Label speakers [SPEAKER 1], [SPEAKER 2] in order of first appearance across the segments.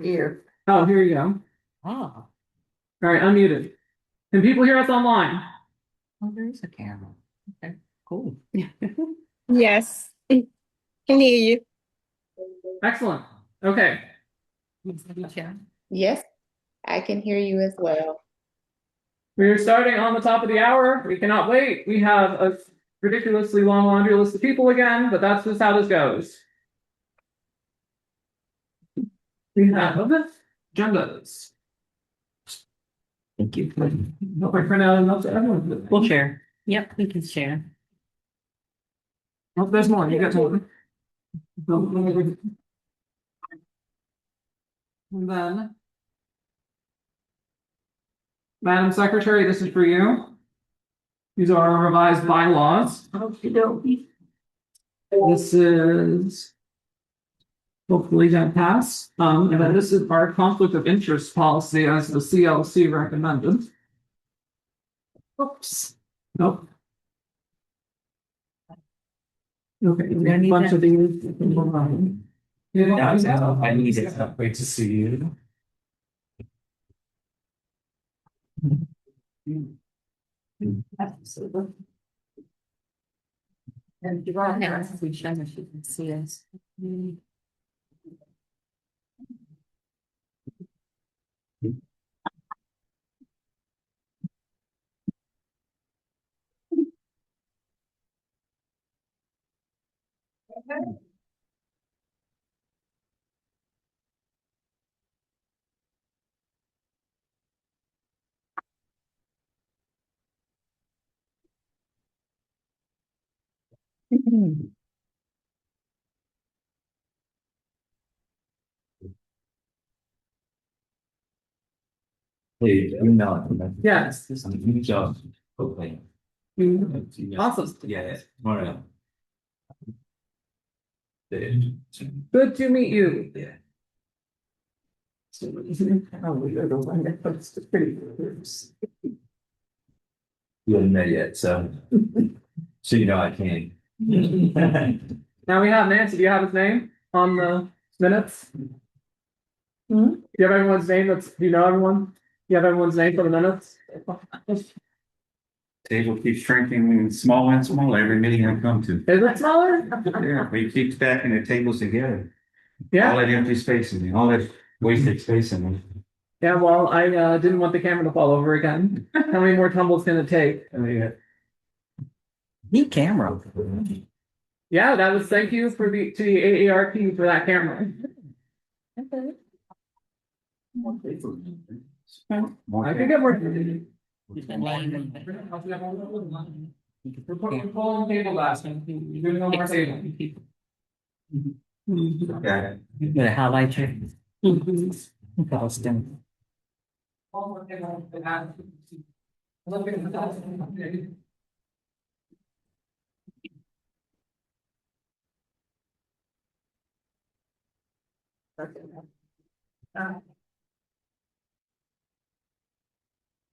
[SPEAKER 1] Here.
[SPEAKER 2] Oh, here you go.
[SPEAKER 1] Ah,
[SPEAKER 2] All right, unmuted. Can people hear us online?
[SPEAKER 1] oh, there is a camera. Okay, cool.
[SPEAKER 3] Yes, can hear you.
[SPEAKER 2] Excellent. Okay.
[SPEAKER 3] Yes, I can hear you as well.
[SPEAKER 2] We are starting on the top of the hour. We cannot wait. We have a ridiculously long laundry list of people again, but that's just how this goes. We have agendas.
[SPEAKER 1] Thank you.
[SPEAKER 2] Hope I print out enough to everyone.
[SPEAKER 1] We'll share. Yep, we can share.
[SPEAKER 2] Oh, there's more. You got more. And then, Madam Secretary, this is for you. These are our revised bylaws. This is hopefully gonna pass. And then this is our conflict of interest policy as the CLC recommended. Oops. Nope. Okay, we have a bunch of these.
[SPEAKER 4] I need it. Wait to see you.
[SPEAKER 1] Absolutely. And you all have, we show if you can see us.
[SPEAKER 4] Hey, email it.
[SPEAKER 2] Yes.
[SPEAKER 4] This is a new job. Okay.
[SPEAKER 2] Awesome.
[SPEAKER 4] Yeah, all right.
[SPEAKER 2] Good to meet you.
[SPEAKER 4] Yeah.
[SPEAKER 2] Oh, we go to one that puts the pretty groups.
[SPEAKER 4] You haven't met yet, so. So you know I can.
[SPEAKER 2] Now we have Nancy. Do you have his name on the minutes? Do you have everyone's name? Do you know everyone? You have everyone's name for the minutes?
[SPEAKER 5] Table keeps shrinking smaller and smaller every meeting I come to.
[SPEAKER 2] Is it smaller?
[SPEAKER 5] Yeah, we keep stacking the tables together. All
[SPEAKER 2] Yeah.
[SPEAKER 5] that empty space in there, all that wasted space in there.
[SPEAKER 2] Yeah. Well, I didn't want the camera to fall over again. How many more tumbles can it take?
[SPEAKER 1] Neat camera.
[SPEAKER 2] Yeah, that was thank you for the to the AARP for that camera. I can get more. We're pulling table last. You're doing no more table.
[SPEAKER 5] Okay.
[SPEAKER 1] Gonna highlight you. Boston.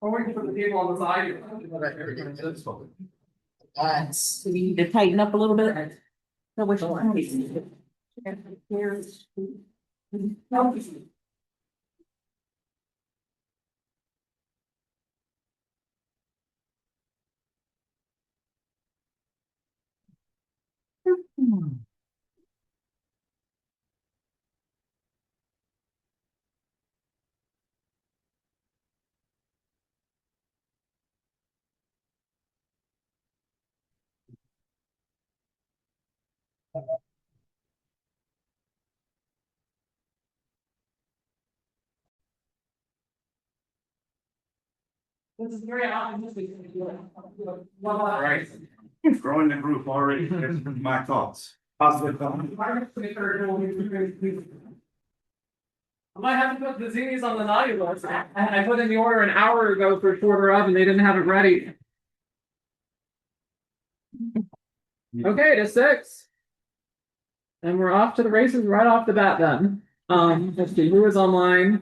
[SPEAKER 2] Or we can put the table on the side.
[SPEAKER 1] We need to tighten up a little bit. So which one?
[SPEAKER 2] This is very optimistic.
[SPEAKER 5] Right. Growing the group already, that's my thoughts. Positive thoughts.
[SPEAKER 2] I might have to put the zingis on the naughty list. I put in the order an hour ago for shorter oven. They didn't have it ready. Okay, to 6. And we're off to the races right off the bat then. Let's see who is online.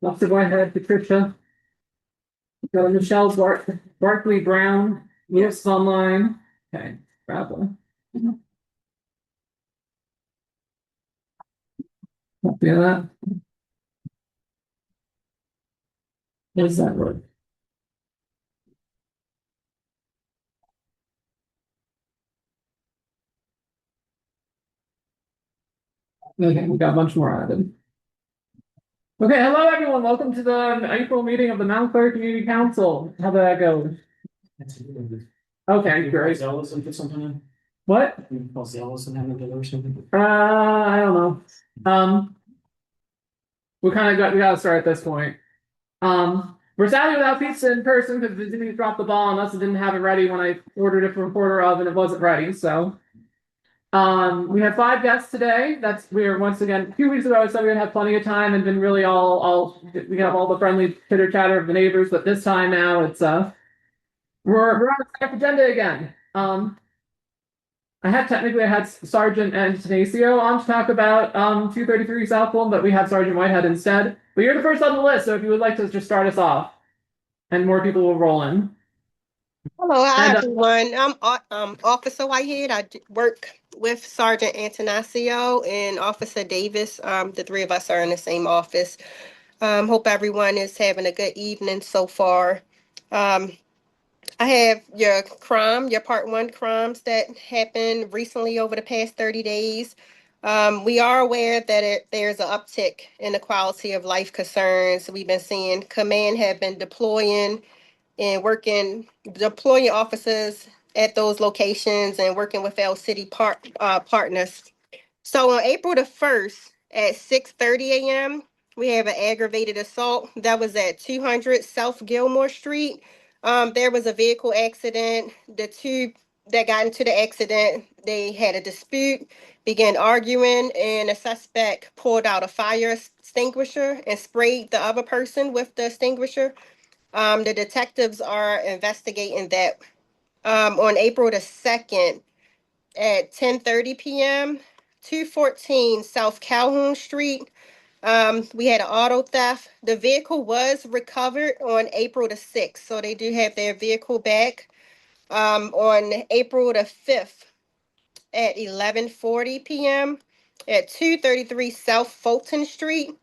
[SPEAKER 2] Let's go ahead, Patricia. Got Michelle Barkley Brown. Lewis is online. Okay, grab one. Copy of that. Does that work? Okay, we got a bunch more added. Okay, hello everyone. Welcome to the April meeting of the Mount Clair Community Council. How did that go? Okay, great.
[SPEAKER 6] Zealous and put something in.
[SPEAKER 2] What?
[SPEAKER 6] You can call Zealous and have it or something.
[SPEAKER 2] I don't know. We gotta start at this point. We're sadly without pizza in person because Disney dropped the ball on us and didn't have it ready when I ordered it from Porter of and it wasn't ready. So, we have 5 guests today. We are once again, a few weeks ago I said we would have plenty of time and been really we have all the friendly chitter chatter of the neighbors, but this time now it's we're on the agenda again. I had Sergeant Antonacio on to talk about 233 South Fulton, but we have Sergeant Whitehead instead. But you're the first on the list, so if you would like to just start us off, and more people will roll in.
[SPEAKER 7] Hello, hi
[SPEAKER 2] And,
[SPEAKER 7] everyone. I'm Officer Whitehead. Work with Sergeant Antonacio and Officer Davis. The 3 of us are in the same office. Hope everyone is having a good evening so far. I have your part 1 crimes that happened recently over the past 30 days. We are aware that there's an uptick in the quality of life concerns. We've been seeing command have been deploying deploying officers at those locations and working with our city partners. So on April the 1st at 6:30 a.m., we have an aggravated assault that was at 200 South Gilmore Street. There was a vehicle accident. The 2 that got into the accident, they had a dispute, began arguing, and a suspect pulled out a fire extinguisher and sprayed the other person with the extinguisher. The detectives are investigating that. On April the 2nd at 10:30 p.m., 214 South Calhoun Street, we had an auto theft. The vehicle was recovered on April the 6th, so they do have their vehicle back. On April the 5th at 11:40 p.m. at 233 South Fulton Street,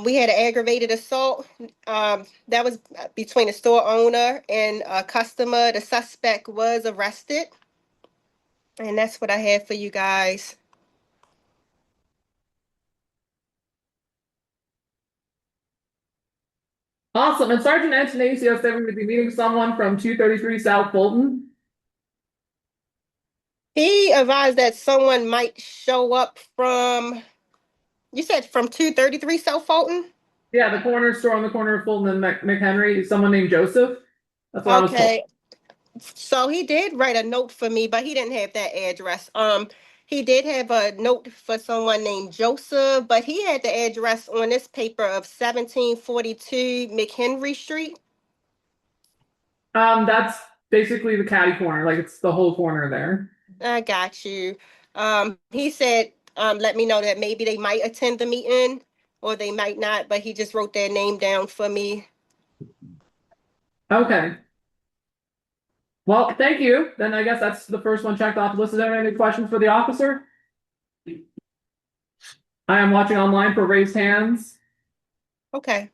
[SPEAKER 7] we had an aggravated assault. That was between a store owner and a customer. The suspect was arrested. And that's what I have for you guys.
[SPEAKER 2] awesome. And Sergeant Antonacio said we would be meeting someone from 233 South Fulton.
[SPEAKER 7] He advised that someone might show up you said from 233 South Fulton?
[SPEAKER 2] Yeah, the corner store on the corner of Fulton and McHenry. Someone named Joseph. That's what I was told.
[SPEAKER 7] Okay. So he did write a note for me, but he didn't have that address. He did have a note for someone named Joseph, but he had the address on this paper of 1742 McHenry Street.
[SPEAKER 2] That's basically the catty corner, like it's the whole corner there.
[SPEAKER 7] I got you. He said, let me know that maybe they might attend the meeting or they might not, but he just wrote their name down for me.
[SPEAKER 2] Okay. Well, thank you. Then I guess that's the first one checked off the list. Is there any questions for the officer? I am watching online for raised hands.
[SPEAKER 7] Okay.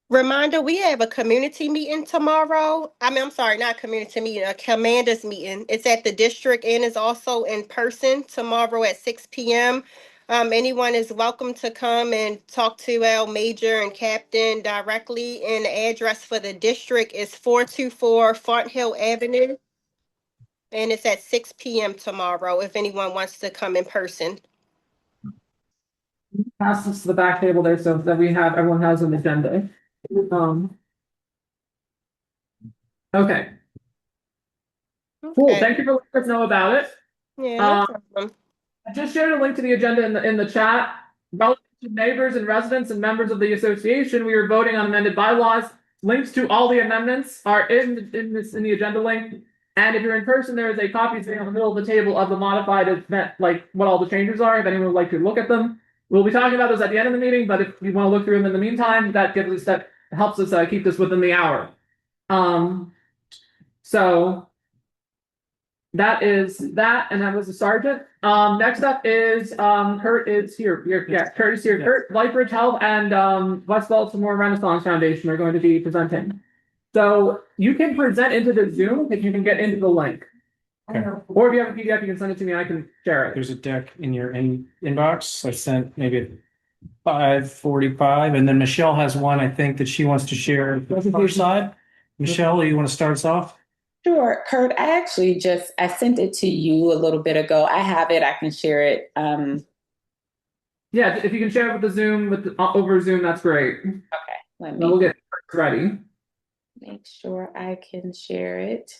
[SPEAKER 7] Reminder, we have a community meeting tomorrow. I'm sorry, not community meeting, a commanders meeting. It's at the district and is also in person tomorrow at 6 p.m. Anyone is welcome to come and talk to our major and captain directly. And the address for the district is 424 Font Hill Avenue. And it's at 6 p.m. tomorrow if anyone wants to come in person.
[SPEAKER 2] Pass this to the back table there so that everyone has an agenda. Okay. Cool.
[SPEAKER 7] Okay.
[SPEAKER 2] Thank you for letting us know about it.
[SPEAKER 7] Yeah, no problem.
[SPEAKER 2] I just shared a link to the agenda in the chat. Relative to neighbors and residents and members of the association, we are voting on amended bylaws. Links to all the amendments are in the agenda link. And if you're in person, there is a copy sitting on the middle of the table of the modified event, like what all the changes are. If anyone would like to look at them, we'll be talking about those at the end of the meeting. But if you want to look through them in the meantime, that helps us keep this within the hour. So that is that, and that was the sergeant. Next up is Kurt is here. Yeah, Kurt is here.
[SPEAKER 6] Yes.
[SPEAKER 2] Kurt, Lightbridge Health and West Baltimore Renaissance Foundation are going to be presenting. So you can present into the Zoom if you can get into the link.
[SPEAKER 6] Okay.
[SPEAKER 2] Or if you have a PDF, you can send it to me. I can share it.
[SPEAKER 6] There's a deck in your inbox. I sent maybe at 5:45, and then Michelle has one, I think, that she wants to share on her side. Michelle, you want to start us off?
[SPEAKER 8] Sure, Kurt. I sent it to you a little bit ago. I have it. I can share it.
[SPEAKER 2] Yeah, if you can share it with the Zoom over Zoom, that's great.
[SPEAKER 8] Okay, let
[SPEAKER 2] Then we'll
[SPEAKER 8] me
[SPEAKER 2] get ready.
[SPEAKER 8] make sure I can share it.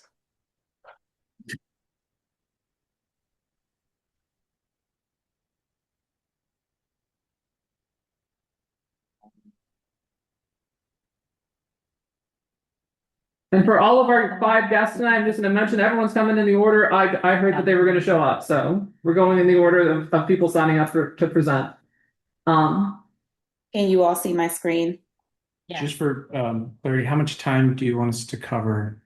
[SPEAKER 2] And for all of our 5 guests tonight, I'm just going to mention everyone's coming in the order. I heard that they were going to show up, so we're going in the order of people signing up to present.
[SPEAKER 8] Can you all see my screen?
[SPEAKER 6] Just for clarity, how much time do you want us to cover?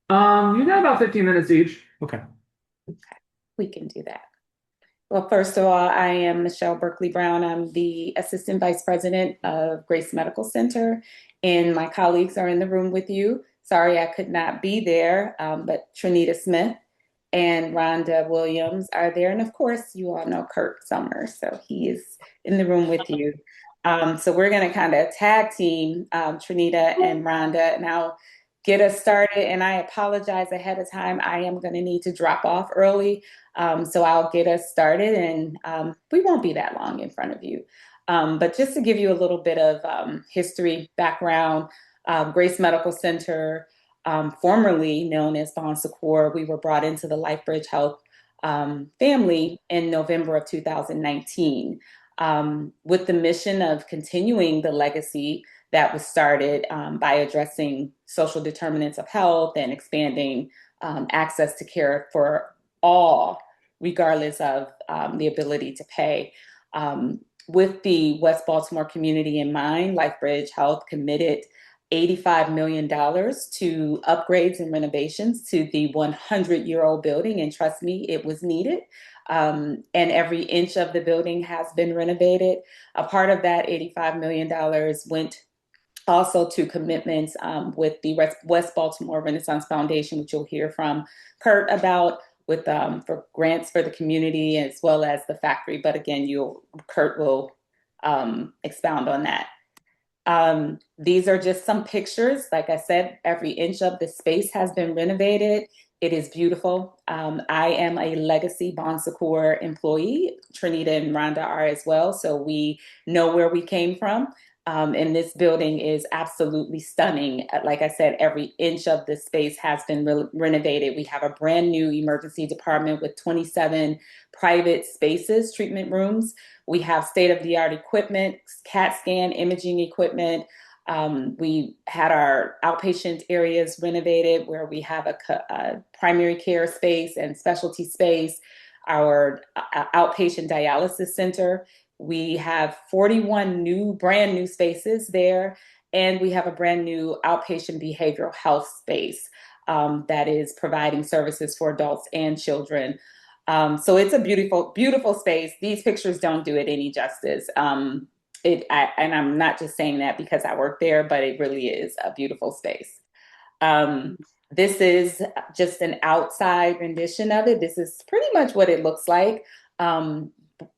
[SPEAKER 2] You got about 15 minutes each.
[SPEAKER 6] Okay.
[SPEAKER 8] We can do that. Well, first of all, I am Michelle Berkeley Brown. I'm the Assistant Vice President of Grace Medical Center, and my colleagues are in the room with you. Sorry I could not be there, but Trinita Smith and Rhonda Williams are there. And of course, you all know Kurt Summers, so he is in the room with you. So we're going to kind of tag team Trinita and Rhonda, and I'll get us started. And I apologize ahead of time. I am going to need to drop off early. So I'll get us started, and we won't be that long in front of you. But just to give you a little bit of history, background, Grace Medical Center, formerly known as Bon Secours, we were brought into the Lightbridge Health family in November of 2019 with the mission of continuing the legacy that was started by addressing social determinants of health and expanding access to care for all, regardless of the ability to pay. With the West Baltimore community in mind, Lightbridge Health committed $85 million to upgrades and renovations to the 100-year-old building. And trust me, it was needed. And every inch of the building has been renovated. A part of that $85 million went also to commitments with the West Baltimore Renaissance Foundation, which you'll hear from Kurt about, with for grants for the community as well as the factory. But again, Kurt will expound on that. These are just some pictures. Like I said, every inch of the space has been renovated. It is beautiful. I am a legacy Bon Secours employee. Trinita and Rhonda are as well, so we know where we came from. And this building is absolutely stunning. Like I said, every inch of the space has been renovated. We have a brand new emergency department with 27 private spaces, treatment rooms. We have state-of-the-art equipment, CAT scan imaging equipment. We had our outpatient areas renovated where we have a primary care space and specialty space, our outpatient dialysis center. We have 41 brand new spaces there, and we have a brand new outpatient behavioral health space that is providing services for adults and children. So it's a beautiful, beautiful space. These pictures don't do it any justice. And I'm not just saying that because I work there, but it really is a beautiful space. This is just an outside rendition of it. This is pretty much what it looks like.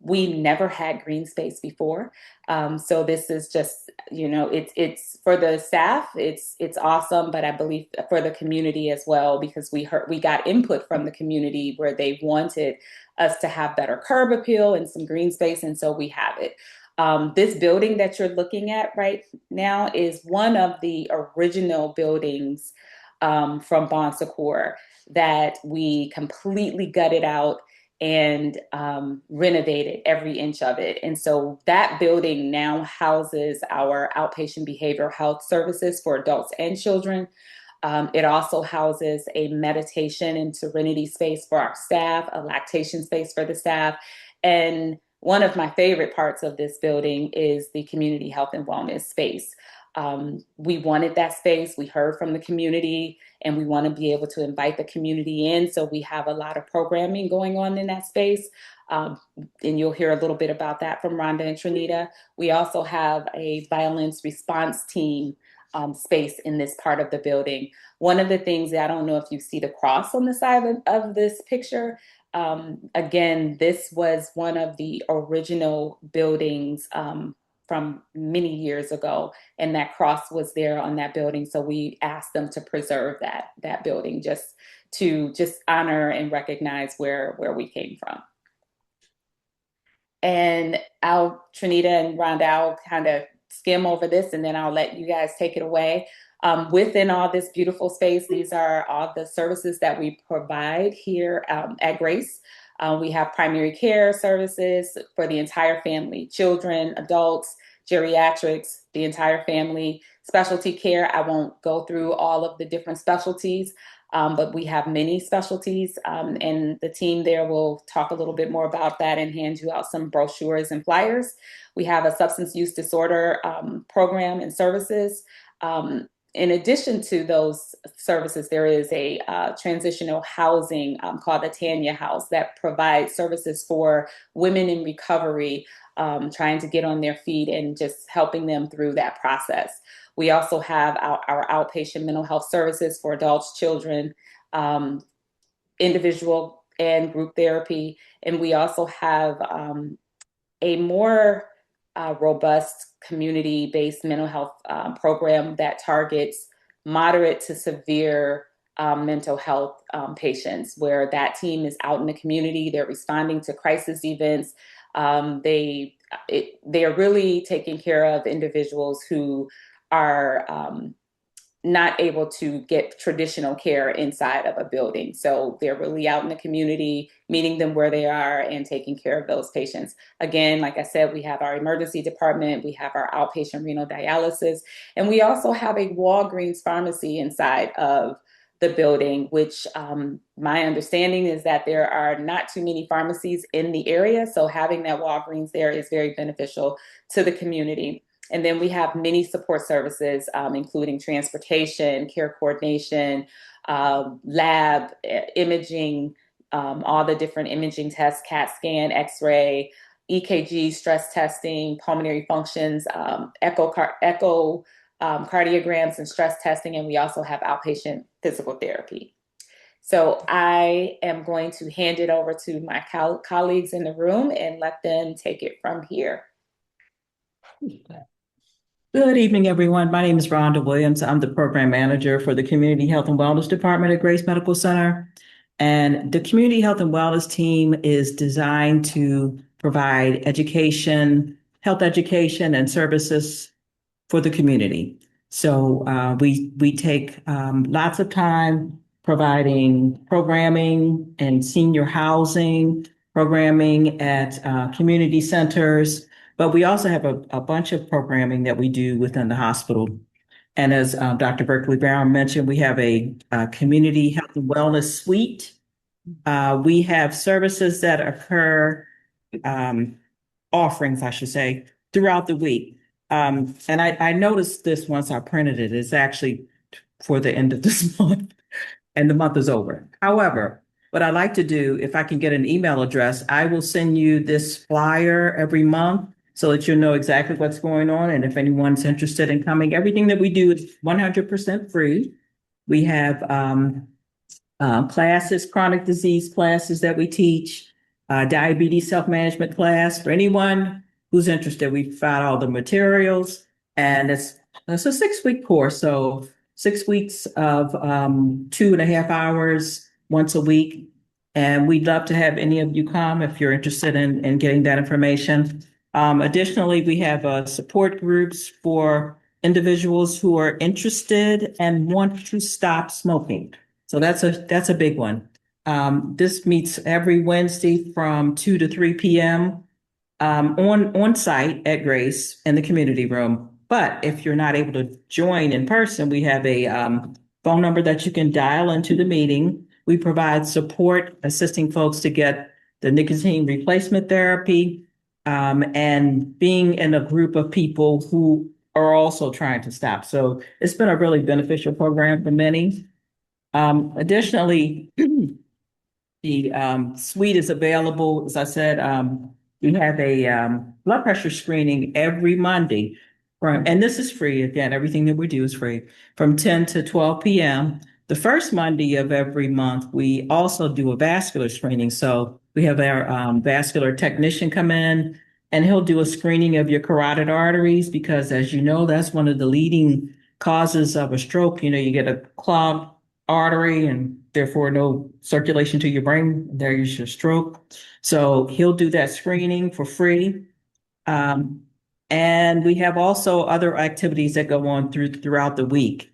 [SPEAKER 8] We never had green space before. So this is just, it's for the staff, it's awesome, but I believe for the community as well, because we got input from the community where they wanted us to have better curb appeal and some green space. And so we have it. This building that you're looking at right now is one of the original buildings from Bon Secours that we completely gutted out and renovated every inch of it. And so that building now houses our outpatient behavioral health services for adults and children. It also houses a meditation and serenity space for our staff, a lactation space for the staff. And one of my favorite parts of this building is the community health and wellness space. We wanted that space. We heard from the community, and we want to be able to invite the community in. So we have a lot of programming going on in that space. And you'll hear a little bit about that from Rhonda and Trinita. We also have a violence response team space in this part of the building. One of the things that I don't know if you see the cross on the side of this picture. Again, this was one of the original buildings from many years ago, and that cross was there on that building. So we asked them to preserve that building just to honor and recognize where we came from. And Trinita and Rhonda, I'll kind of skim over this and then I'll let you guys take it away. Within all this beautiful space, these are all the services that we provide here at Grace. We have primary care services for the entire family, children, adults, geriatrics, the entire family, specialty care. I won't go through all of the different specialties, but we have many specialties, and the team there will talk a little bit more about that and hand you out some brochures and flyers. We have a substance use disorder program and services. In addition to those services, there is a transitional housing called the Tanya House that provides services for women in recovery, trying to get on their feet and just helping them through that process. We also have our outpatient mental health services for adults, children, individual and group therapy. And we also have a more robust community-based mental health program that targets moderate to severe mental health patients, where that team is out in the community. They're responding to crisis events. They're really taking care of individuals who are not able to get traditional care inside of a building. So they're really out in the community, meeting them where they are and taking care of those patients. Again, like I said, we have our emergency department, we have our outpatient renal dialysis, and we also have a Walgreens pharmacy inside of the building, which my understanding is that there are not too many pharmacies in the area. So having that Walgreens there is very beneficial to the community. And then we have many support services, including transportation, care coordination, lab, imaging, all the different imaging tests, CAT scan, X-ray, EKG, stress testing, pulmonary functions, echocardiograms and stress testing. And we also have outpatient physical therapy. So I am going to hand it over to my colleagues in the room and let them take it from here.
[SPEAKER 1] Good evening, everyone. My name is Rhonda Williams. I'm the program manager for the Community Health and Wellness Department at Grace Medical Center. And the Community Health and Wellness team is designed to provide education, health education, and services for the community. So we take lots of time providing programming and senior housing, programming at community centers. But we also have a bunch of programming that we do within the hospital. And as Dr. Berkeley Brown mentioned, we have a community health and wellness suite. We have services that occur, offerings, I should say, throughout the week. And I noticed this once I printed it. It's actually for the end of this month, and the month is over. However, what I like to do, if I can get an email address, I will send you this flyer every month, so that you'll know exactly what's going on. And if anyone's interested in coming, everything that we do is 100% free. We have classes, chronic disease classes that we teach, diabetes self-management class. For anyone who's interested, we provide all the materials. And it's a 6-week course. So 6 weeks of 2.5 hours once a week. And we'd love to have any of you come if you're interested in getting that information. Additionally, we have support groups for individuals who are interested and want to stop smoking. So that's a big one. This meets every Wednesday from 2 to 3 p.m. On site at Grace in the community room. But if you're not able to join in person, we have a phone number that you can dial into the meeting. We provide support assisting folks to get the nicotine replacement therapy. And being in a group of people who are also trying to stop. So it's been a really beneficial program for many. Additionally, the suite is available. As I said, we have a blood pressure screening every Monday. And this is free. Again, everything that we do is free from 10 to 12 p.m. The first Monday of every month, we also do a vascular screening. So we have our vascular technician come in and he'll do a screening of your carotid arteries because, as you know, that's one of the leading causes of a stroke. You know, you get a clogged artery and therefore no circulation to your brain. There's your stroke. So he'll do that screening for free. And we have also other activities that go on throughout the week.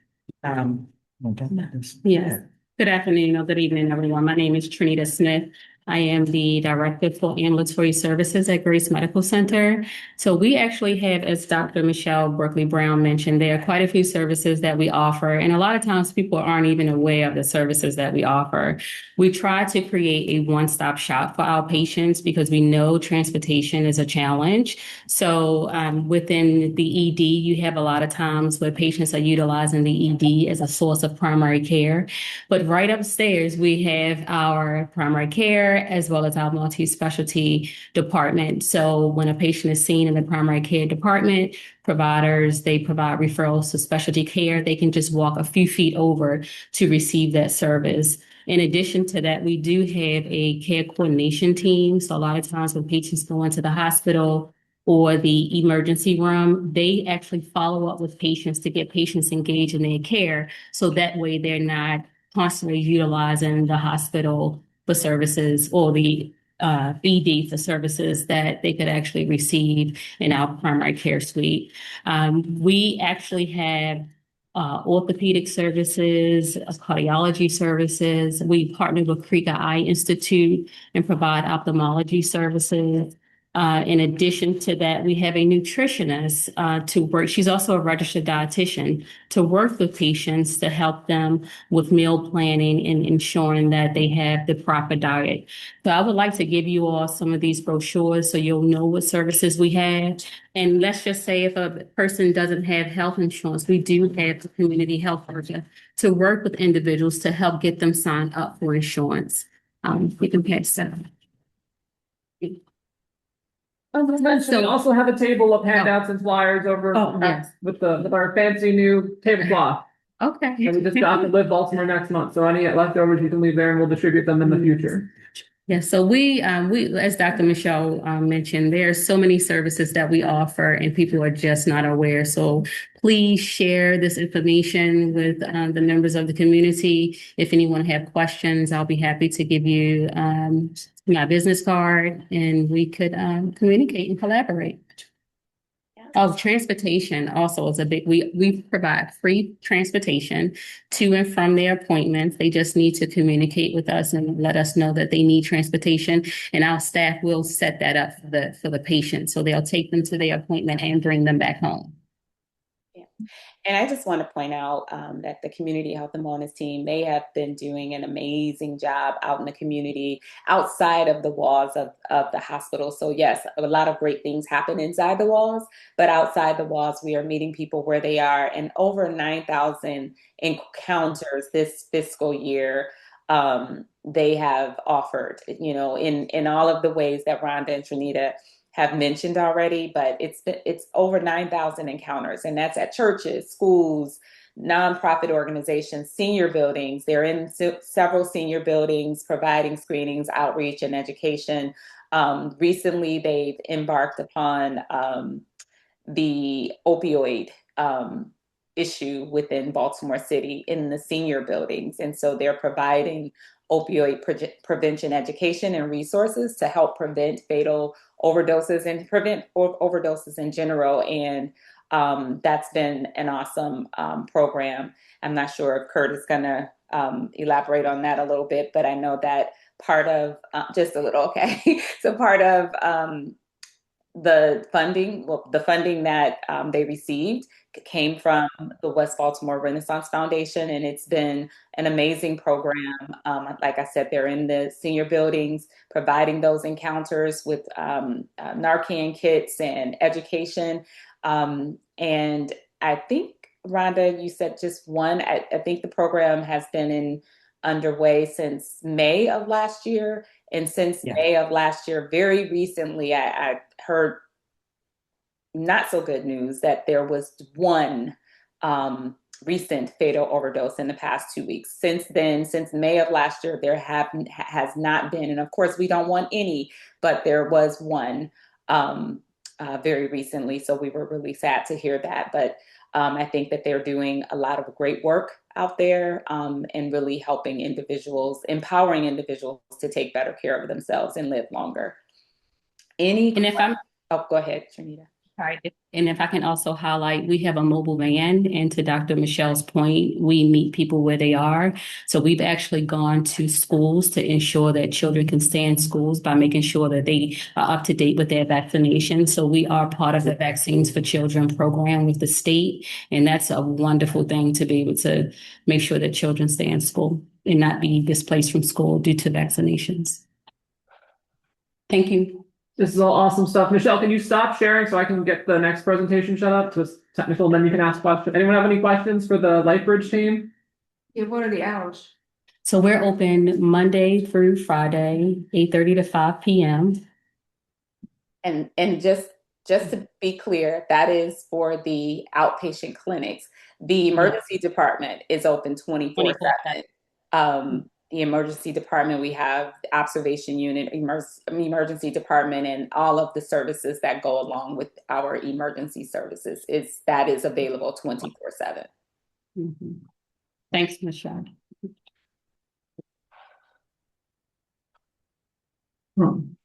[SPEAKER 9] Yes. Good afternoon or good evening, everyone. My name is Trinita Smith. I am the Director for Ambulatory Services at Grace Medical Center. So we actually have, as Dr. Michelle Berkeley Brown mentioned, there are quite a few services that we offer. And a lot of times people aren't even aware of the services that we offer. We try to create a one-stop shop for our patients because we know transportation is a challenge. So within the ED, you have a lot of times where patients are utilizing the ED as a source of primary care. But right upstairs, we have our primary care as well as our multi-specialty department. So when a patient is seen in the primary care department, providers, they provide referrals to specialty care. They can just walk a few feet over to receive that service. In addition to that, we do have a care coordination team. So a lot of times when patients go into the hospital or the emergency room, they actually follow up with patients to get patients engaged in their care. So that way they're not constantly utilizing the hospital for services or the ED for services that they could actually receive in our primary care suite. We actually have orthopedic services, cardiology services. We partner with Krieger Eye Institute and provide ophthalmology services. In addition to that, we have a nutritionist to work. She's also a registered dietitian to work with patients to help them with meal planning and ensuring that they have the proper diet. So I would like to give you all some of these brochures so you'll know what services we have. And let's just say if a person doesn't have health insurance, we do have the community health worker to work with individuals to help get them signed up for insurance. You can pass that.
[SPEAKER 2] We also have a table of handouts and flyers over
[SPEAKER 9] yes.
[SPEAKER 2] with our fancy new tablecloth.
[SPEAKER 9] Okay.
[SPEAKER 2] And we just got to Live Baltimore next month. So any leftovers you can leave there and we'll distribute them in the future.
[SPEAKER 9] Yeah, so we, as Dr. Michelle mentioned, there are so many services that we offer and people are just not aware. So please share this information with the members of the community. If anyone have questions, I'll be happy to give you my business card and we could communicate and collaborate. Oh, transportation also is a big, we provide free transportation to and from their appointments. They just need to communicate with us and let us know that they need transportation. And our staff will set that up for the patient. So they'll take them to their appointment and bring them back home.
[SPEAKER 8] And I just want to point out that the Community Health and Wellness team, they have been doing an amazing job out in the community, outside of the walls of the hospital. So yes, a lot of great things happen inside the walls, but outside the walls, we are meeting people where they are. And over 9,000 encounters this fiscal year they have offered, you know, in all of the ways that Rhonda and Trinita have mentioned already, but it's over 9,000 encounters, and that's at churches, schools, nonprofit organizations, senior buildings. They're in several senior buildings providing screenings, outreach, and education. Recently, they've embarked upon the opioid issue within Baltimore City in the senior buildings, and so they're providing opioid prevention education and resources to help prevent fatal overdoses and prevent overdoses in general. And that's been an awesome program. I'm not sure if Kurt is going to elaborate on that a little bit, but I know that part of just a little, okay. So part of the funding that they received came from the West Baltimore Renaissance Foundation, and it's been an amazing program. Like I said, they're in the senior buildings providing those encounters with Narcan kits and education. And I think, Rhonda, you said just one. I think the program has been underway since May of last year. And since
[SPEAKER 1] Yeah.
[SPEAKER 8] May of last year, very recently, I heard not so good news that there was one recent fatal overdose in the past 2 weeks. Since then, since May of last year, there has not been, and of course we don't want any, but there was one very recently. So we were really sad to hear that. But I think that they're doing a lot of great work out there and really helping individuals, empowering individuals to take better care of themselves and live longer. Oh, go ahead, Trinita.
[SPEAKER 9] Right. And if I can also highlight, we have a mobile van, and to Dr. Michelle's point, we meet people where they are. So we've actually gone to schools to ensure that children can stay in schools by making sure that they are up to date with their vaccinations. So we are part of the Vaccines for Children program with the state. And that's a wonderful thing to be able to make sure that children stay in school and not be displaced from school due to vaccinations. Thank you.
[SPEAKER 2] This is all awesome stuff. Michelle, can you stop sharing so I can get the next presentation shut up? It's technical, and then you can ask questions. Anyone have any questions for the LifeBridge team?
[SPEAKER 3] Yeah, what are the hours?
[SPEAKER 9] So we're open Monday through Friday, 8:30 to 5 p.m.
[SPEAKER 8] And just to be clear, that is for the outpatient clinics. The emergency department is open 24/7. The emergency department, we have the observation unit, emergency department, and all of the services that go along with our emergency services that is available 24/7.
[SPEAKER 9] Mm-hmm. Thanks, Michelle.
[SPEAKER 2] Can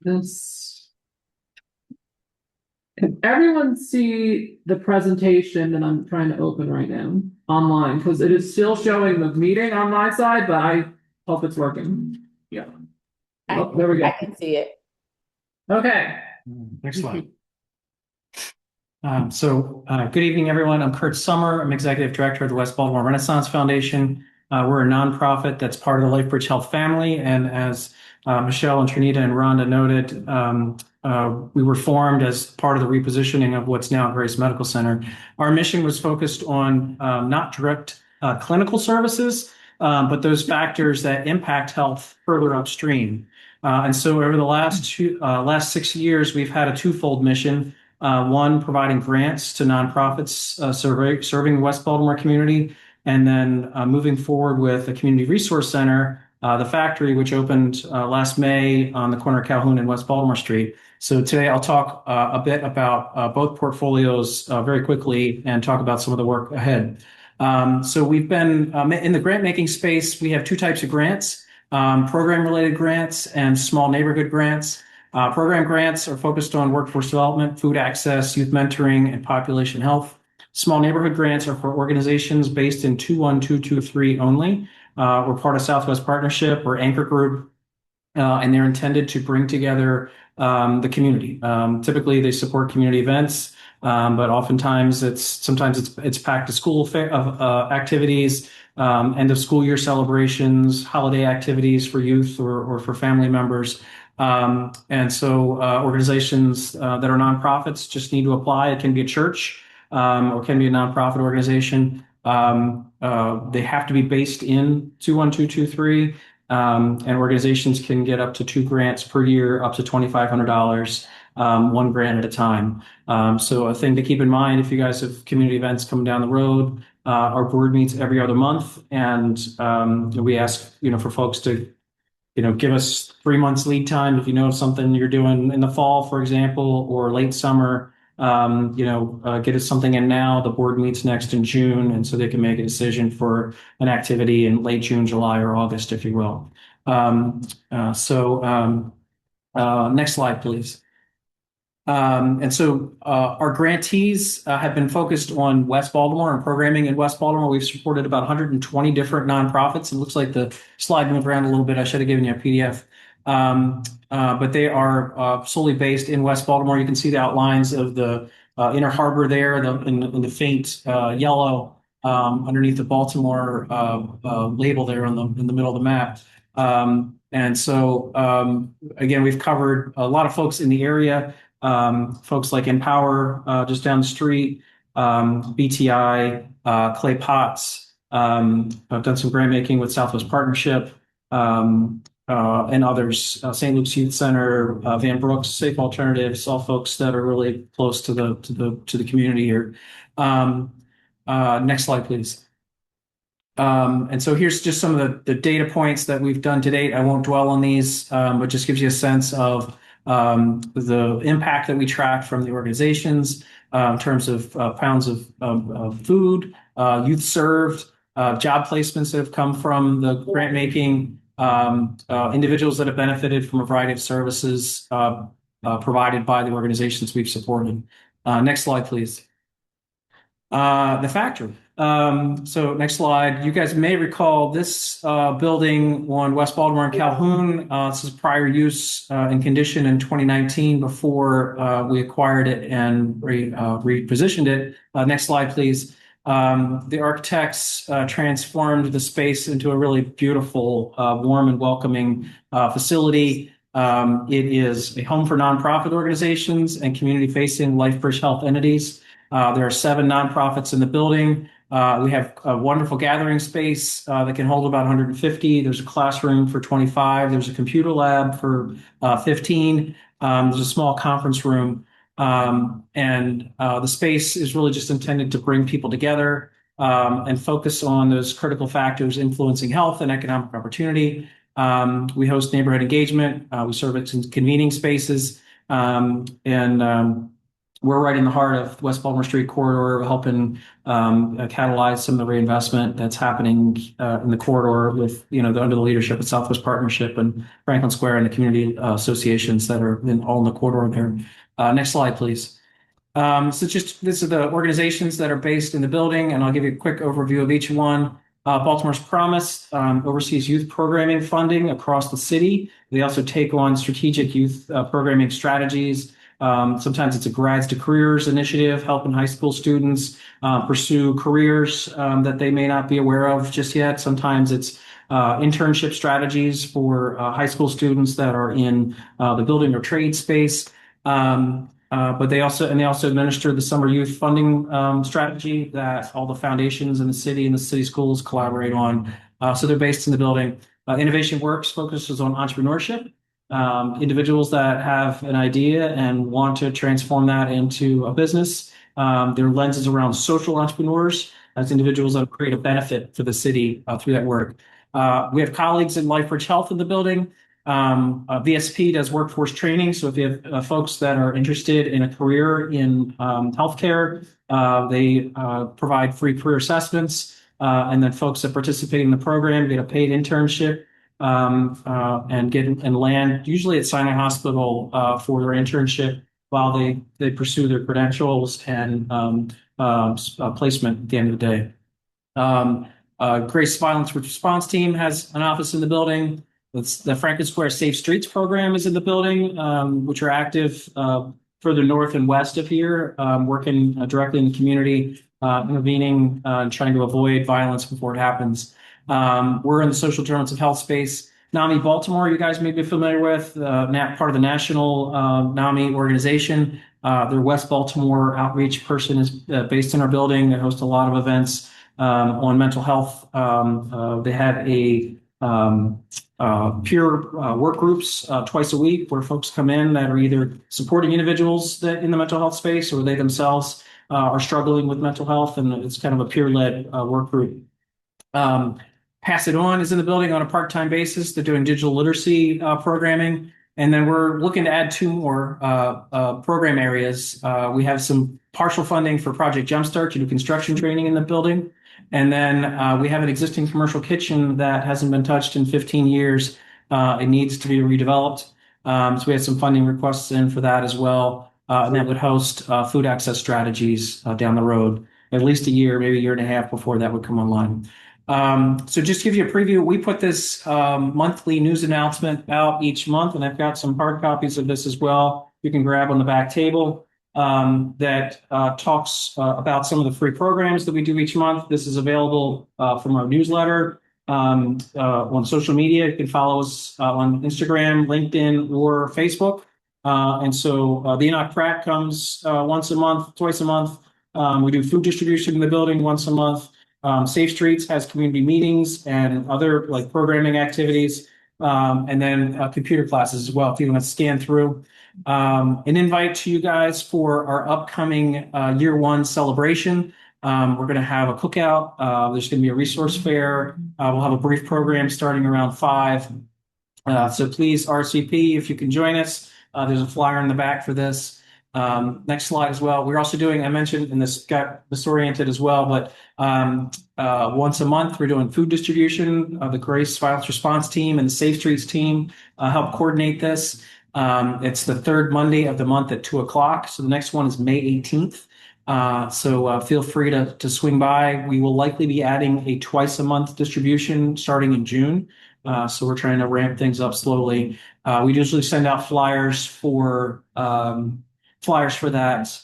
[SPEAKER 2] everyone see the presentation that I'm trying to open right now online? Because it is still showing the meeting on my side, but I hope it's working. Yeah. Oh, there we go.
[SPEAKER 8] I can see it.
[SPEAKER 2] Okay.
[SPEAKER 6] Next slide. Good evening, everyone. I'm Kurt Sommer. I'm Executive Director of the West Baltimore Renaissance Foundation. We're a nonprofit that's part of the LifeBridge Health family. And as Michelle and Trinita and Rhonda noted, we were formed as part of the repositioning of what's now Grace Medical Center. Our mission was focused on not direct clinical services, but those factors that impact health further upstream. And so over the last 6 years, we've had a twofold mission. One, providing grants to nonprofits serving the West Baltimore community, and then moving forward with a community resource center, the Factory, which opened last May on the corner of Calhoun and West Baltimore Street. So today I'll talk a bit about both portfolios very quickly and talk about some of the work ahead. So we've been in the grant making space. We have two types of grants, program related grants and small neighborhood grants. Program grants are focused on workforce development, food access, youth mentoring, and population health. Small neighborhood grants are for organizations based in 21223 only. We're part of Southwest Partnership or Anchor Group, and they're intended to bring together the community. Typically, they support community events, but oftentimes it's packed to school activities, end of school year celebrations, holiday activities for youth or for family members. And so organizations that are nonprofits just need to apply. It can be a church or can be a nonprofit organization. They have to be based in 21223. And organizations can get up to 2 grants per year, up to $2,500, one grant at a time. So a thing to keep in mind, if you guys have community events coming down the road, our board meets every other month, and we ask, for folks to, give us 3 months lead time. If you know something you're doing in the fall, for example, or late summer, get us something in now. The board meets next in June, and so they can make a decision for an activity in late June, July, or August, if you will. Next slide, please. Our grantees have been focused on West Baltimore and programming in West Baltimore. We've supported about 120 different nonprofits. It looks like the slide moved around a little bit. I should have given you a PDF. But they are solely based in West Baltimore. You can see the outlines of the Inner Harbor there in the faint yellow underneath the Baltimore label there in the middle of the map. Again, we've covered a lot of folks in the area. folks like Empower, just down the street, BTI, Clay Potts. I've done some grant making with Southwest Partnership, and others, St. Luke's Youth Center, Van Brooks, Safe Alternatives, all folks that are really close to the community here. Next slide, please. And so here's just some of the data points that we've done to date. I won't dwell on these, but just gives you a sense of the impact that we track from the organizations in terms of pounds of food, youth served, job placements that have come from the grant making, individuals that have benefited from a variety of services provided by the organizations we've supported. Next slide, please. The factory. So next slide. You guys may recall this building on West Baltimore and Calhoun. This is prior use and condition in 2019 before we acquired it and repositioned it. Next slide, please. The architects transformed the space into a really beautiful, warm and welcoming facility. It is a home for nonprofit organizations and community-facing LifeBridge Health entities. There are 7 nonprofits in the building. We have a wonderful gathering space that can hold about 150. There's a classroom for 25. There's a computer lab for 15. There's a small conference room. And the space is really just intended to bring people together and focus on those critical factors influencing health and economic opportunity. We host neighborhood engagement. We serve it in convening spaces. We're right in the heart of West Baltimore Street corridor, helping catalyze some of the reinvestment that's happening in the corridor with, under the leadership of Southwest Partnership and Franklin Square and the community associations that are all in the corridor there. Next slide, please. This are the organizations that are based in the building, and I'll give you a quick overview of each one. Baltimore's Promise oversees youth programming funding across the city. They also take on strategic youth programming strategies. Sometimes it's a Grads to Careers initiative, helping high school students pursue careers that they may not be aware of just yet. Sometimes it's internship strategies for high school students that are in the building or trade space. But they also administer the summer youth funding strategy that all the foundations in the city and the city schools collaborate on. So they're based in the building. Innovation Works focuses on entrepreneurship. Individuals that have an idea and want to transform that into a business. Their lens is around social entrepreneurs as individuals that create a benefit for the city through that work. We have colleagues in LifeBridge Health in the building. VSP does workforce training. So if you have folks that are interested in a career in healthcare, they provide free career assessments. And then folks that participate in the program get a paid internship. And land usually at Sinai Hospital for their internship while they pursue their credentials and placement at the end of the day. Grace Violence Response Team has an office in the building. The Franklin Square Safe Streets program is in the building, which are active further north and west of here, working directly in the community, intervening and trying to avoid violence before it happens. We're in the social determinants of health space. NAMI Baltimore, you guys may be familiar with, part of the national NAMI organization. Their West Baltimore outreach person is based in our building. They host a lot of events on mental health. They have peer work groups twice a week where folks come in that are either supporting individuals that in the mental health space or they themselves are struggling with mental health, and it's kind of a peer-led work group. Pass It On is in the building on a part-time basis. They're doing digital literacy programming. And then we're looking to add 2 more program areas. We have some partial funding for Project Jumpstart to do construction training in the building. And then we have an existing commercial kitchen that hasn't been touched in 15 years. It needs to be redeveloped. So we had some funding requests in for that as well. And that would host food access strategies down the road, at least a year, maybe a year and a half before that would come online. So just to give you a preview, we put this monthly news announcement out each month, and I've got some hard copies of this as well. You can grab on the back table that talks about some of the free programs that we do each month. This is available from our newsletter on social media. You can follow us on Instagram, LinkedIn, or Facebook. And so the Enoch Pratt comes once a month, twice a month. We do food distribution in the building once a month. Safe Streets has community meetings and other like programming activities. And then computer classes as well, if you want to scan through. An invite to you guys for our upcoming year one celebration. We're going to have a cookout. There's going to be a resource fair. We'll have a brief program starting around 5. So please RSVP if you can join us. There's a flyer in the back for this. Next slide as well. We're also doing, I mentioned, and this got disoriented as well, but once a month we're doing food distribution. The Grace Violence Response Team and the Safe Streets team help coordinate this. It's the third Monday of the month at 2:00. So the next one is May 18th. So feel free to swing by. We will likely be adding a twice a month distribution starting in June. So we're trying to ramp things up slowly. We usually send out flyers for that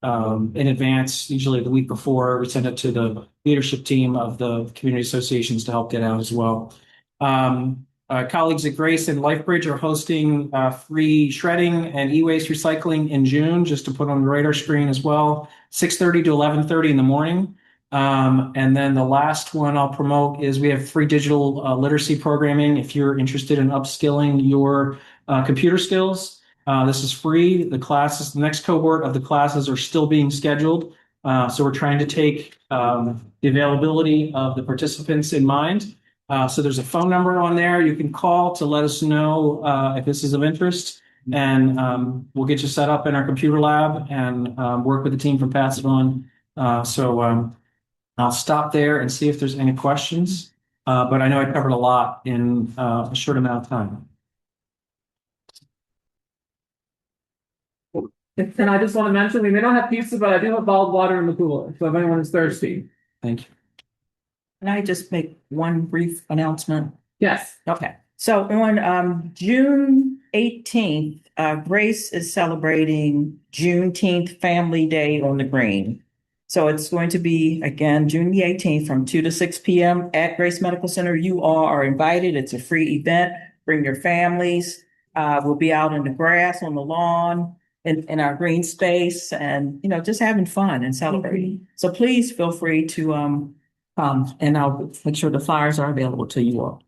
[SPEAKER 6] in advance, usually the week before. We send it to the leadership team of the community associations to help get out as well. Colleagues at Grace and LifeBridge are hosting free shredding and e-waste recycling in June, just to put on the radar screen as well, 6:30 to 11:30 in the morning. And then the last one I'll promote is we have free digital literacy programming. If you're interested in upskilling your computer skills, this is free. The next cohort of the classes are still being scheduled. So we're trying to take the availability of the participants in mind. So there's a phone number on there you can call to let us know if this is of interest. And we'll get you set up in our computer lab and work with the team from Pass It On. I'll stop there and see if there's any questions. But I know I covered a lot in a short amount of time.
[SPEAKER 2] And I just want to mention, we may not have pizza, but I do have bottled water in the cooler. So if anyone is thirsty.
[SPEAKER 6] Thank you.
[SPEAKER 1] Can I just make one brief announcement?
[SPEAKER 2] Yes.
[SPEAKER 1] Okay, so on June 18th, Grace is celebrating Juneteenth Family Day on the Green. So it's going to be, again, June the 18th from 2 to 6 p.m. at Grace Medical Center. You all are invited. It's a free event. Bring your families. We'll be out in the grass, on the lawn, in our green space, and, just having fun and celebrating. So please feel free to come, and I'll make sure the flyers are available to you all.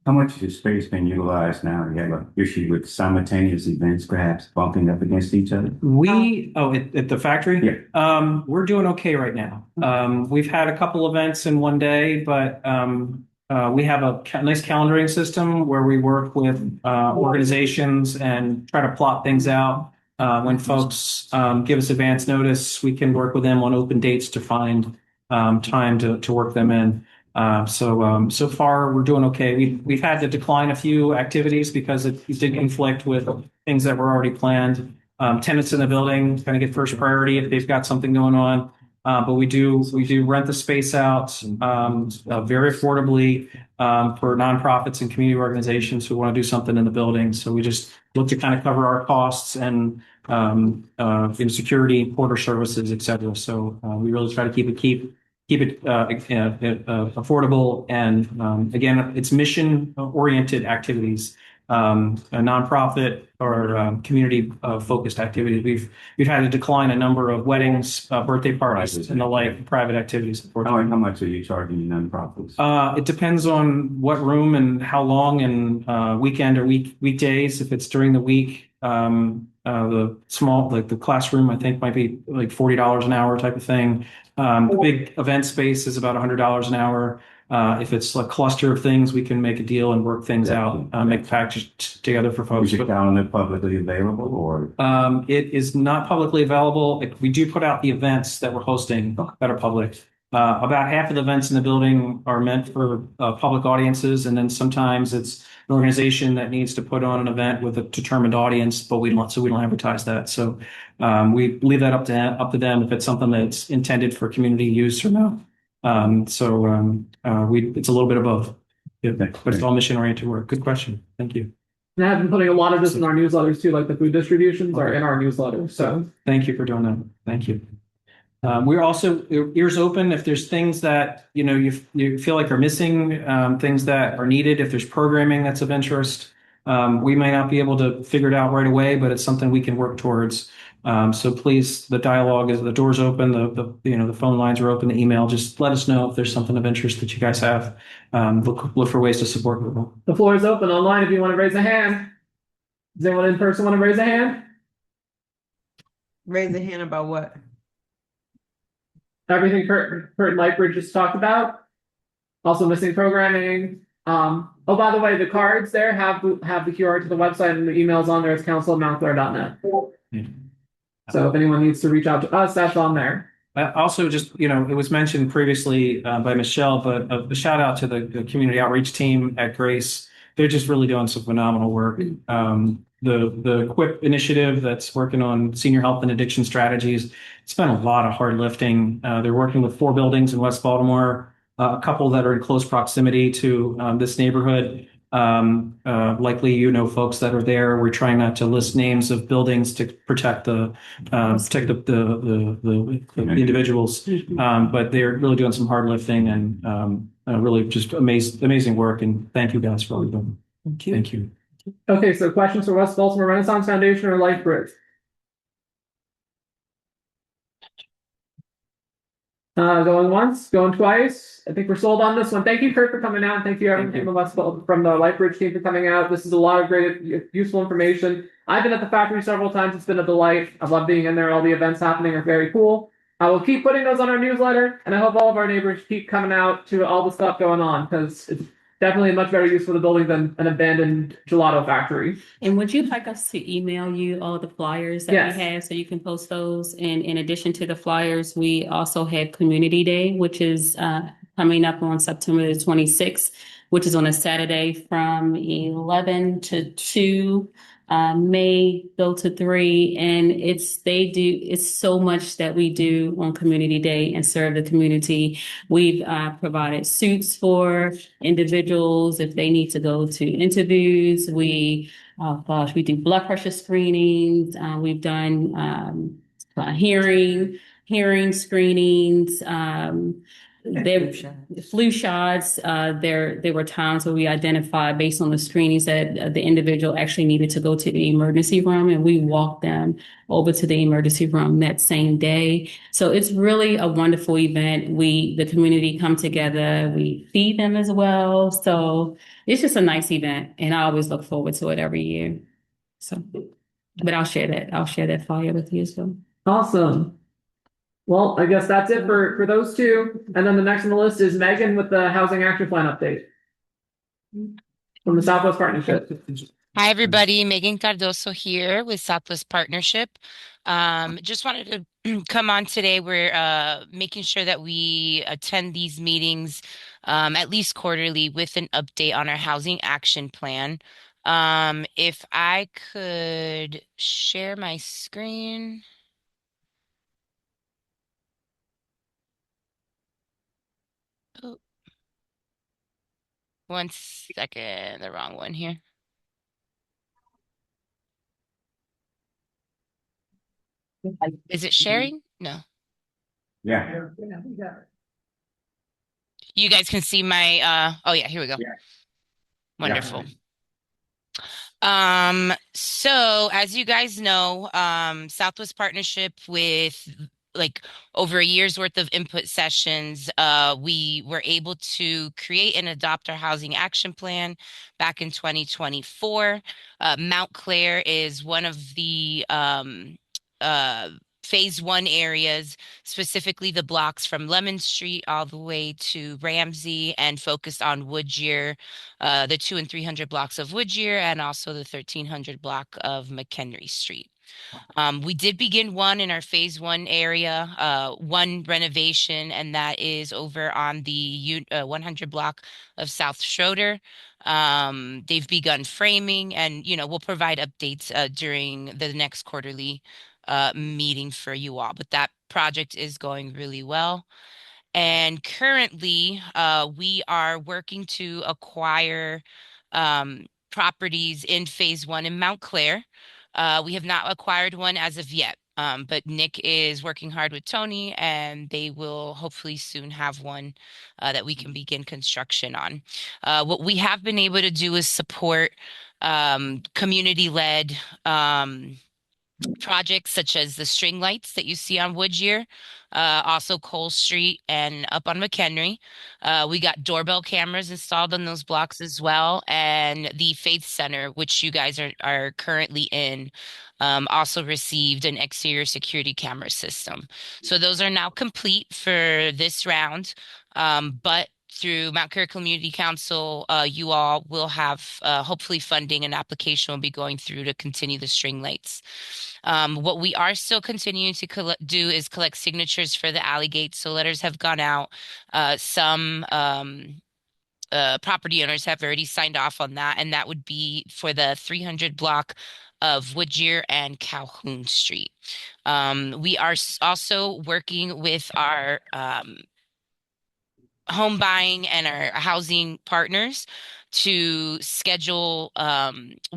[SPEAKER 5] How much is space being utilized now? You have an issue with simultaneous events perhaps bumping up against each other?
[SPEAKER 6] At the factory?
[SPEAKER 5] Yeah.
[SPEAKER 6] We're doing okay right now. We've had a couple events in one day, but we have a nice calendaring system where we work with organizations and try to plot things out. When folks give us advance notice, we can work with them on open dates to find time to work them in. So far we're doing okay. We've had to decline a few activities because it did conflict with things that were already planned. Tenants in the building kind of get first priority if they've got something going on. But we do rent the space out very affordably for nonprofits and community organizations who want to do something in the building. So we just look to kind of cover our costs and security, porter services, et cetera. So we really try to keep it affordable, and again, it's mission-oriented activities, a nonprofit or community focused activities. We've had to decline a number of weddings, birthday parties, and the like private activities.
[SPEAKER 5] How much are you charging nonprofits?
[SPEAKER 6] It depends on what room and how long, and weekend or weekdays. If it's during the week, the small, like the classroom, I think might be like $40 an hour type of thing. The big event space is about $100 an hour. If it's a cluster of things, we can make a deal and work things out, make a package together for folks.
[SPEAKER 5] Is your calendar publicly available, or?
[SPEAKER 6] It is not publicly available. We do put out the events that we're hosting that are public. About half of the events in the building are meant for public audiences, and then sometimes it's an organization that needs to put on an event with a determined audience, but we don't advertise that. So we leave that up to them if it's something that's intended for community use or not. It's a little bit of both, but it's all mission oriented work. Good question. Thank you.
[SPEAKER 2] And I've been putting a lot of this in our newsletters too, like the food distributions are in our newsletters. So
[SPEAKER 6] thank you for doing that. Thank you. We're also ears open if there's things that you feel like are missing, things that are needed. If there's programming that's of interest, We may not be able to figure it out right away, but it's something we can work towards. So please, the dialogue is, the door's open, the phone lines are open, the email, just let us know if there's something of interest that you guys have. Look for ways to support people.
[SPEAKER 2] The floor is open online if you want to raise a hand. Does anyone in person want to raise a hand?
[SPEAKER 1] Raise a hand about what?
[SPEAKER 2] Everything Kurt and Lightbridge just talked about. Also missing programming. Oh, by the way, the cards there have the QR to the website, and the emails on there is council@mountclair.net. So if anyone needs to reach out to us, that's on there.
[SPEAKER 6] Also, just, it was mentioned previously by Michelle, but a shout out to the community outreach team at Grace. They're just really doing some phenomenal work. The Equip initiative that's working on senior health and addiction strategies, it's been a lot of hard lifting. They're working with 4 buildings in West Baltimore, a couple that are in close proximity to this neighborhood. Likely, folks that are there. We're trying not to list names of buildings to protect the individuals, but they're really doing some hard lifting and really just amazing work. And thank you guys for all you're doing.
[SPEAKER 1] Thank you.
[SPEAKER 6] Thank you.
[SPEAKER 2] Okay, so questions for West Baltimore Renaissance Foundation or Lightbridge? Going once, going twice. I think we're sold on this one. Thank you, Kurt, for coming out. And thank you, everyone from the Lightbridge team for coming out. This is a lot of great, useful information. I've been at the factory several times. It's been a delight. I love being in there. All the events happening are very cool. I will keep putting those on our newsletter, and I hope all of our neighbors keep coming out to all the stuff going on, because it's definitely a much better use for the building than an abandoned gelato factory.
[SPEAKER 9] And would you like us to email you all the flyers that
[SPEAKER 2] Yes.
[SPEAKER 9] we have so you can post those? And in addition to the flyers, we also have Community Day, which is coming up on September the 26th, which is on a Saturday from 11 to 2. May go to 3, and it's so much that we do on Community Day and serve the community. We've provided suits for individuals if they need to go to interviews. We do blood pressure screenings. We've done hearing screenings. Flu shots. There were times where we identified based on the screenings that the individual actually needed to go to the emergency room, and we walked them over to the emergency room that same day. So it's really a wonderful event. The community come together. We feed them as well. So it's just a nice event, and I always look forward to it every year. So, but I'll share that flyer with you as well.
[SPEAKER 2] Awesome. Well, I guess that's it for those two. And then the next on the list is Megan with the Housing Action Plan update from the Southwest Partnership.
[SPEAKER 10] Hi, everybody. Megan Cardoso here with Southwest Partnership. Just wanted to come on today. We're making sure that we attend these meetings at least quarterly with an update on our Housing Action Plan. If I could share my screen. Oh. 1 second, the wrong one here. Is it sharing? No.
[SPEAKER 5] Yeah.
[SPEAKER 10] You guys can see my oh yeah, here we go.
[SPEAKER 5] Yeah.
[SPEAKER 10] Wonderful. So as you guys know, Southwest Partnership with over a year's worth of input sessions, we were able to create and adopt our housing action plan back in 2024. Mount Clair is one of the phase 1 areas, specifically the blocks from Lemon Street all the way to Ramsey, and focused on Woodyear, the 200 and 300 blocks of Woodyear, and also the 1300 block of McHenry Street. We did begin one in our phase 1 area, one renovation, and that is over on the 100 block of South Schroeder. They've begun framing, and we'll provide updates during the next quarterly meeting for you all. But that project is going really well. And currently, we are working to acquire properties in phase 1 in Mount Clair. We have not acquired one as of yet. But Nick is working hard with Tony, and they will hopefully soon have one that we can begin construction on. What we have been able to do is support community-led projects such as the string lights that you see on Woodyear, also Cole Street and up on McHenry. We got doorbell cameras installed on those blocks as well, and the Faith Center, which you guys are currently in, also received an exterior security camera system. So those are now complete for this round, but through Mount Carrier Community Council, you all will have hopefully funding and application will be going through to continue the string lights. What we are still continuing to do is collect signatures for the alley gates. So letters have gone out. Some property owners have already signed off on that, and that would be for the 300 block of Woodyear and Calhoun Street. We are also working with our home buying and our housing partners to schedule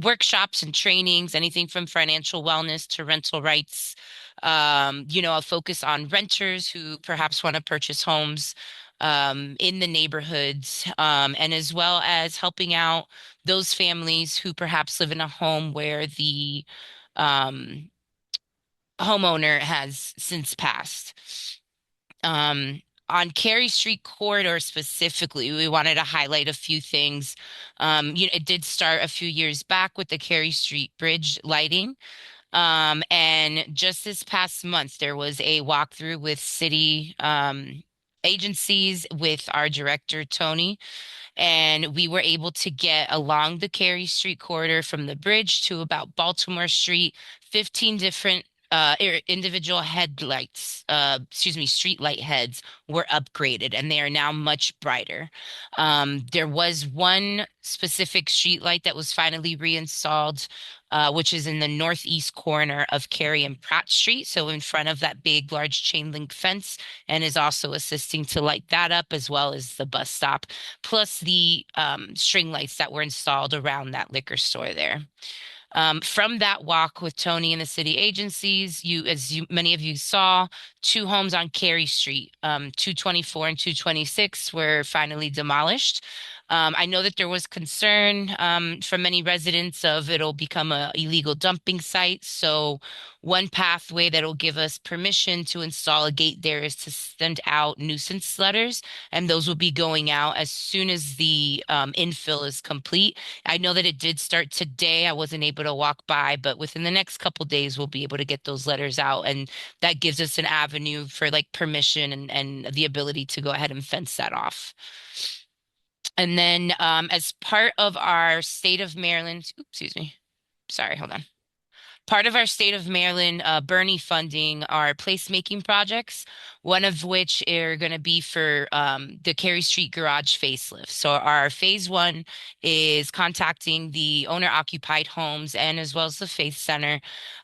[SPEAKER 10] workshops and trainings, anything from financial wellness to rental rights. A focus on renters who perhaps want to purchase homes in the neighborhoods, and as well as helping out those families who perhaps live in a home where the homeowner has since passed. On Cary Street corridor specifically, we wanted to highlight a few things. It did start a few years back with the Cary Street Bridge lighting. And just this past month, there was a walkthrough with city agencies with our director, Tony. And we were able to get along the Cary Street corridor from the bridge to about Baltimore Street, 15 different individual street light heads were upgraded, and they are now much brighter. There was one specific street light that was finally reinstalled, which is in the northeast corner of Cary and Pratt Street, so in front of that big, large chain link fence, and is also assisting to light that up, as well as the bus stop, plus the string lights that were installed around that liquor store there. From that walk with Tony and the city agencies, many of you saw, 2 homes on Cary Street, 224 and 226 were finally demolished. I know that there was concern from many residents of it'll become an illegal dumping site. So one pathway that'll give us permission to install a gate there is to send out nuisance letters, and those will be going out as soon as the infill is complete. I know that it did start today. I wasn't able to walk by, but within the next couple days, we'll be able to get those letters out, and that gives us an avenue for permission and the ability to go ahead and fence that off. And then as part of our state of Maryland, part of our state of Maryland Bernie funding are placemaking projects, one of which are going to be for the Cary Street Garage facelift. So our phase 1 is contacting the owner-occupied homes and as well as the Faith Center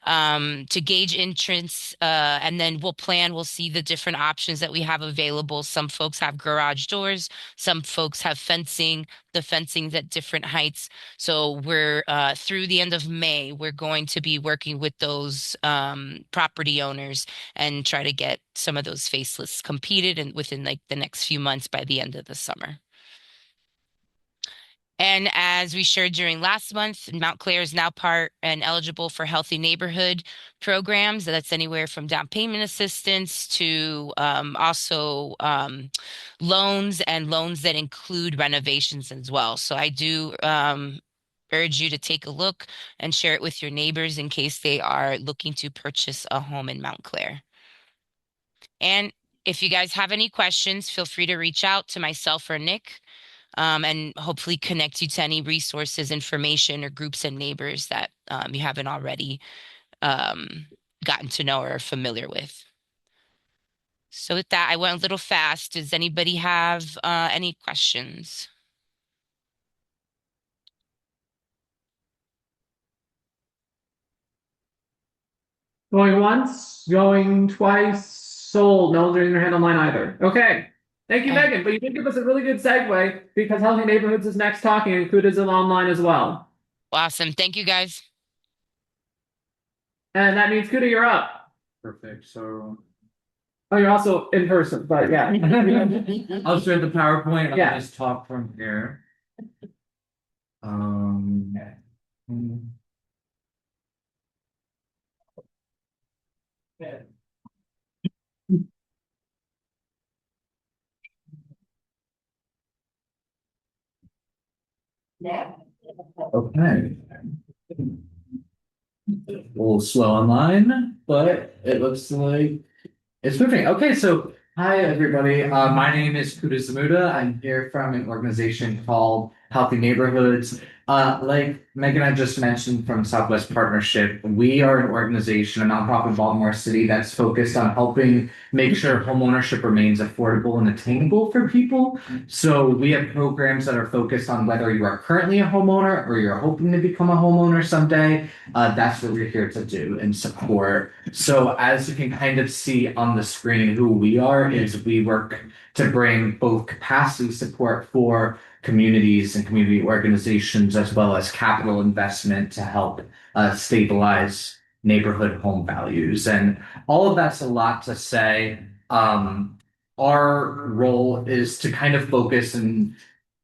[SPEAKER 10] to gauge entrance, and then we'll see the different options that we have available. Some folks have garage doors, some folks have fencing. The fencing's at different heights. So we're through the end of May, we're going to be working with those property owners and try to get some of those facelifts completed and within the next few months by the end of the summer. And as we shared during last month, Montclair is now part and eligible for healthy neighborhood programs. That's anywhere from down payment assistance to also loans and loans that include renovations as well. So I do urge you to take a look and share it with your neighbors in case they are looking to purchase a home in Montclair. And if you guys have any questions, feel free to reach out to myself or Nick. And hopefully connect you to any resources, information, or groups and neighbors that you haven't already gotten to know or are familiar with. So with that, I went a little fast. Does anybody have any questions?
[SPEAKER 2] Going once, going twice, sold. No one's raising their hand online either. Okay. Thank you, Megan. But you did give us a really good segue because Healthy Neighborhoods is next talking, and Kuda is online as well.
[SPEAKER 10] Awesome. Thank you, guys.
[SPEAKER 2] And that means Kuda, you're up.
[SPEAKER 11] Perfect, so
[SPEAKER 2] Oh, you're also in person, but yeah.
[SPEAKER 11] I'll share the PowerPoint, I'll
[SPEAKER 2] Yeah.
[SPEAKER 11] just talk from here. hmm. Okay. A little slow online, but it looks like it's moving. Okay, so hi everybody. My name is Kuda Zamuda. I'm here from an organization called Healthy Neighborhoods. Like Megan had just mentioned from Southwest Partnership, we are an organization, a nonprofit in Baltimore City that's focused on helping make sure homeownership remains affordable and attainable for people. So we have programs that are focused on whether you are currently a homeowner or you're hoping to become a homeowner someday. That's what we're here to do and support. So as you can kind of see on the screen, who we are is we work to bring both capacity support for communities and community organizations, as well as capital investment to help stabilize neighborhood home values. And all of that's a lot to say. Our role is to kind of focus in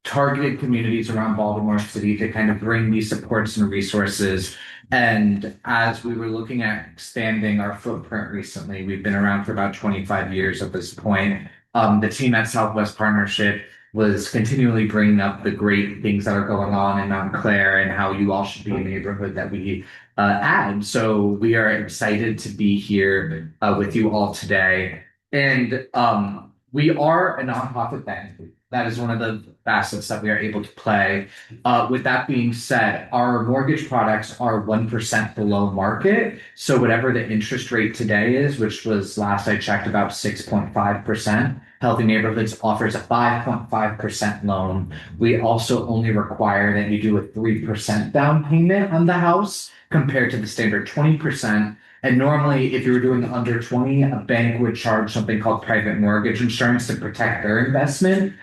[SPEAKER 11] targeted communities around Baltimore City to kind of bring these supports and resources. And as we were looking at expanding our footprint recently, we've been around for about 25 years at this point. The team at Southwest Partnership was continually bringing up the great things that are going on in Montclair and how you all should be a neighborhood that we add. So we are excited to be here with you all today. And we are a nonprofit bank. That is one of the facets that we are able to play. With that being said, our mortgage products are 1% below market. So whatever the interest rate today is, which was last I checked about 6.5%, Healthy Neighborhoods offers a 5.5% loan. We also only require that you do a 3% down payment on the house compared to the standard 20%. And normally, if you were doing under 20, a bank would charge something called private mortgage insurance to protect their investment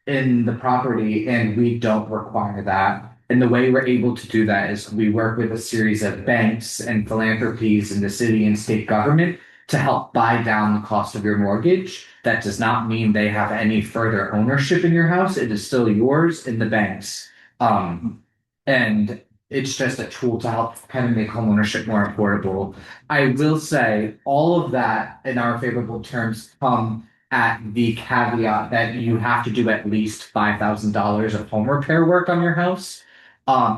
[SPEAKER 11] in the property, and we don't require that. And the way we're able to do that is we work with a series of banks and philanthropies in the city and state government to help buy down the cost of your mortgage. That does not mean they have any further ownership in your house. It is still yours in the banks. And it's just a tool to help kind of make homeownership more affordable. I will say all of that in our favorable terms come at the caveat that you have to do at least $5,000 of home repair work on your house.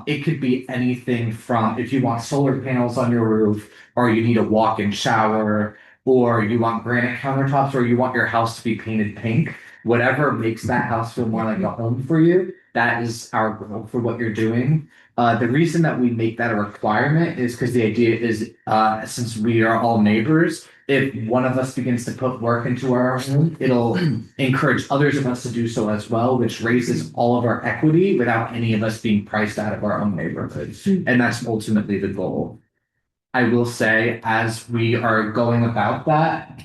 [SPEAKER 11] It could be anything from if you want solar panels on your roof, or you need a walk-in shower, or you want granite countertops, or you want your house to be painted pink. Whatever makes that house feel more like a home for you, that is our goal for what you're doing. The reason that we make that a requirement is because the idea is, since we are all neighbors, if one of us begins to put work into our home, it'll encourage others of us to do so as well, which raises all of our equity without any of us being priced out of our own neighborhoods. And that's ultimately the goal. I will say, as we are going about that,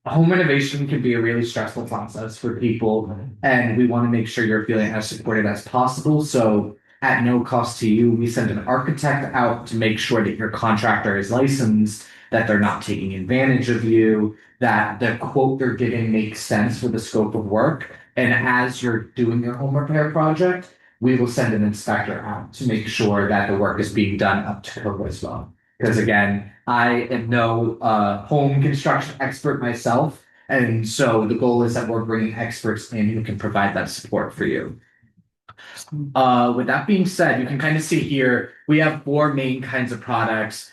[SPEAKER 11] home renovation can be a really stressful process for people, and we want to make sure you're feeling as supported as possible. So at no cost to you, we send an architect out to make sure that your contractor is licensed, that they're not taking advantage of you, that the quote they're giving makes sense for the scope of work. And as you're doing your home repair project, we will send an inspector out to make sure that the work is being done up to code as well. Because again, I am no home construction expert myself. And so the goal is that we're bringing experts in who can provide that support for you. With that being said, you can kind of see here, we have four main kinds of products.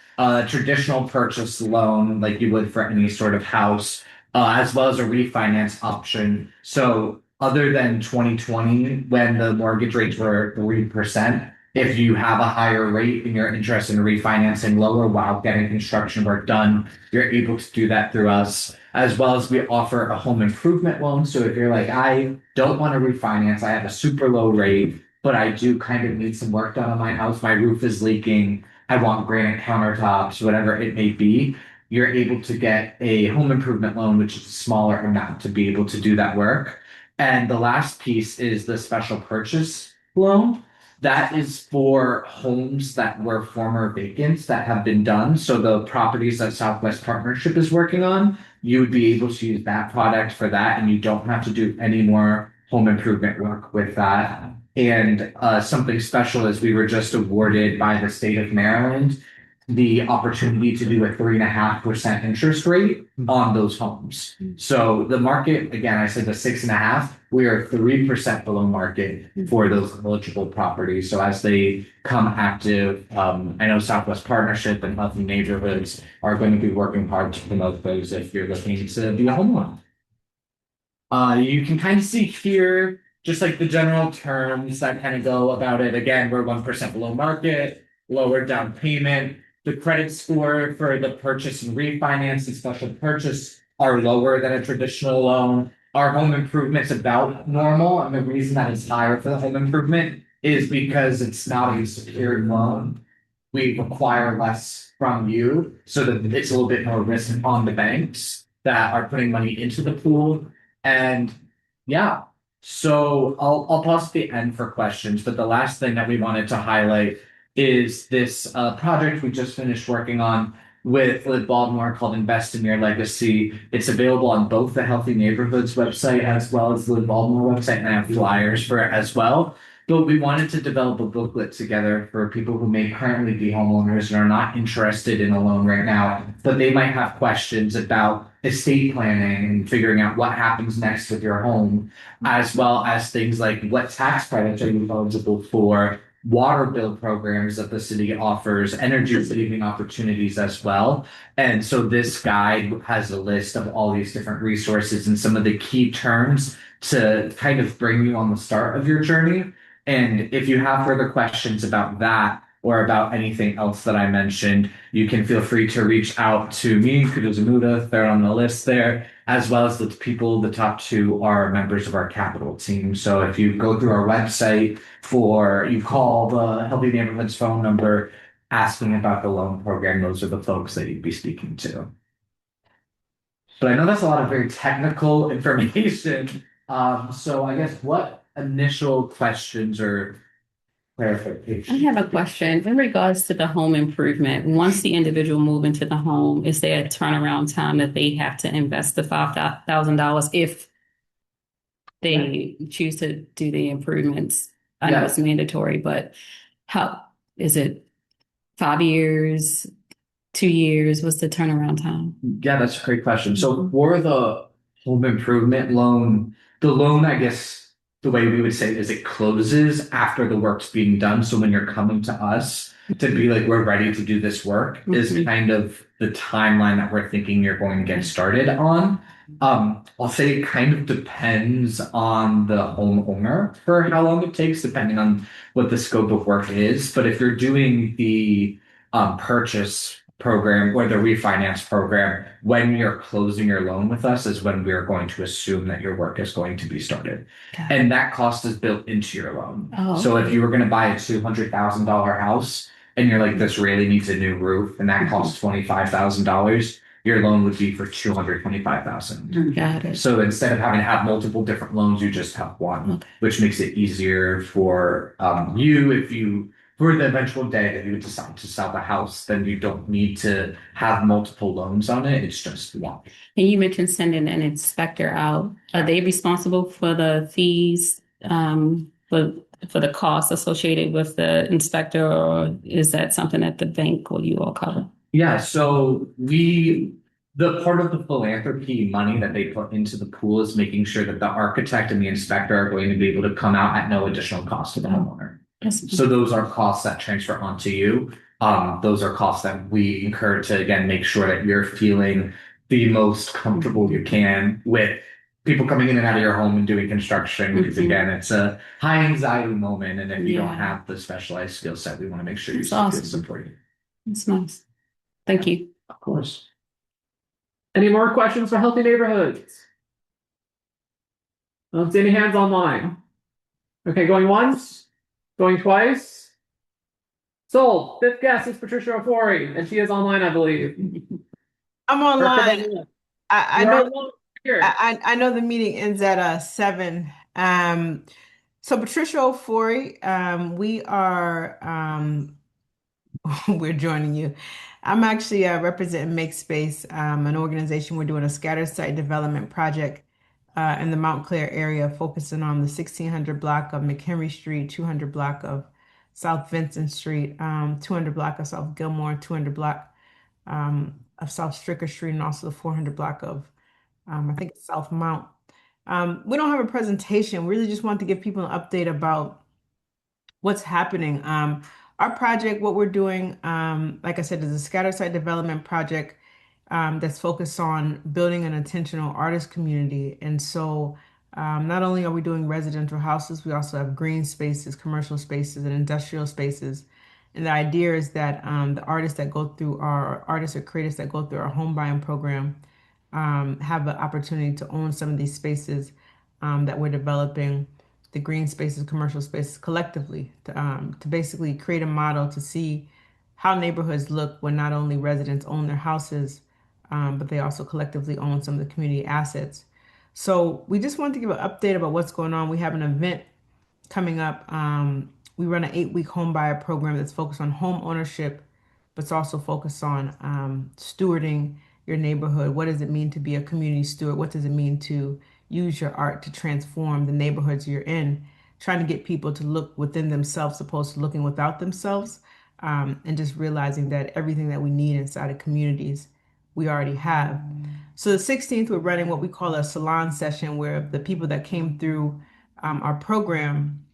[SPEAKER 11] Traditional purchase loan, like you would for any sort of house, as well as a refinance option. So other than 2020, when the mortgage rates were 3%, if you have a higher rate and you're interested in refinancing lower while getting construction work done, you're able to do that through us. As well as we offer a home improvement loan. So if you're like, I don't want to refinance, I have a super low rate, but I do kind of need some work done on my house, my roof is leaking, I want granite countertops, whatever it may be, you're able to get a home improvement loan, which is a smaller amount to be able to do that work. And the last piece is the special purchase loan. That is for homes that were former vacants that have been done. So the properties that Southwest Partnership is working on, you would be able to use that product for that, and you don't have to do any more home improvement work with that. And something special is we were just awarded by the state of Maryland the opportunity to do a 3.5% interest rate on those homes. So the market, again, I said the 6.5, we are 3% below market for those eligible properties. So as they come active, I know Southwest Partnership and Healthy Neighborhoods are going to be working hard to promote those if you're looking to be a homeowner. You can kind of see here, just like the general terms that kind of go about it. Again, we're 1% below market, lower down payment. The credit score for the purchase and refinance and special purchase are lower than a traditional loan. Our home improvement's about normal, and the reason that it's higher for the home improvement is because it's not a secured loan. We require less from you, so that it's a little bit more risk on the banks that are putting money into the pool. And yeah, so I'll pause at the end for questions, but the last thing that we wanted to highlight is this project we just finished working on with Live Baltimore called Invest in Your Legacy. It's available on both the Healthy Neighborhoods website as well as the Live Baltimore website, and I have flyers for it as well. But we wanted to develop a booklet together for people who may currently be homeowners and are not interested in a loan right now, but they might have questions about estate planning and figuring out what happens next with your home, as well as things like what tax credits are you eligible for, water bill programs that the city offers, energy saving opportunities as well. And so this guide has a list of all these different resources and some of the key terms to kind of bring you on the start of your journey. And if you have further questions about that or about anything else that I mentioned, you can feel free to reach out to me, Kudo Zamuda, they're on the list there, as well as the people, the top two are members of our capital team. So if you go through our website you call the Healthy Neighborhoods phone number asking about the loan program, those are the folks that you'd be speaking to. But I know that's a lot of very technical information. So I guess what initial questions or clarification?
[SPEAKER 9] I have a question in regards to the home improvement. Once the individual move into the home, is there a turnaround time that they have to invest the $5,000 if they choose to do the improvements? I know it's mandatory, but how is it 5 years, 2 years? What's the turnaround time?
[SPEAKER 11] Yeah, that's a great question. So for the home improvement loan, the loan, I guess the way we would say it is it closes after the work's being done. So when you're coming to us to be like, we're ready to do this work, is kind of the timeline that we're thinking you're going to get started on. I'll say it kind of depends on the homeowner for how long it takes, depending on what the scope of work is. But if you're doing the purchase program or the refinance program, when you're closing your loan with us is when we are going to assume that your work is going to be started. And that cost is built into your loan. So if you were going to buy a $200,000 house and you're like, this really needs a new roof, and that costs $25,000, your loan would be for $225,000.
[SPEAKER 9] Got it.
[SPEAKER 11] So instead of having to have multiple different loans, you just have one, which makes it easier for you for the eventual day that you would decide to sell the house, then you don't need to have multiple loans on it. It's just one.
[SPEAKER 9] And you mentioned sending an inspector out. Are they responsible for the fees, for the costs associated with the inspector, or is that something that the bank or you all cover?
[SPEAKER 11] Yeah, so the part of the philanthropy money that they put into the pool is making sure that the architect and the inspector are going to be able to come out at no additional cost to the homeowner. So those are costs that transfer onto you. Those are costs that we incur to, again, make sure that you're feeling the most comfortable you can with people coming in and out of your home and doing construction. Because again, it's a high anxiety moment. And if you don't have the specialized skill set, we want to make sure you feel supported.
[SPEAKER 9] That's nice. Thank you.
[SPEAKER 11] Of course.
[SPEAKER 2] Any more questions for Healthy Neighborhoods? I don't see any hands online. Okay, going once, going twice. Sold. Fifth guest is Patricia Ofori, and she is online, I believe.
[SPEAKER 3] I'm online. I
[SPEAKER 2] You're
[SPEAKER 3] know.
[SPEAKER 2] online here.
[SPEAKER 3] I know the meeting ends at 7. So Patricia Ofori, we are we're joining you. I'm actually representing Make Space, an organization. We're doing a scattered site development project in the Mount Clair area, focusing on the 1600 block of McHenry Street, 200 block of South Vincent Street, 200 block of South Gilmore, 200 block of South Stricker Street, and also the 400 block of I think it's South Mount. We don't have a presentation. We really just want to give people an update about what's happening. Our project, what we're doing, like I said, is a scatter site development project that's focused on building an intentional artist community. And so not only are we doing residential houses, we also have green spaces, commercial spaces, and industrial spaces. And the idea is that the artists that go through our artists or creators that go through our home buying program have the opportunity to own some of these spaces that we're developing, the green spaces, commercial spaces collectively, to basically create a model to see how neighborhoods look when not only residents own their houses, but they also collectively own some of the community assets. So we just wanted to give an update about what's going on. We have an event coming up. We run an 8-week home buyer program that's focused on home ownership, but it's also focused on stewarding your neighborhood. What does it mean to be a community steward? What does it mean to use your art to transform the neighborhoods you're in? Trying to get people to look within themselves, opposed to looking without themselves, and just realizing that everything that we need inside of communities, we already have. So the 16th, we're running what we call a salon session where the people that came through our program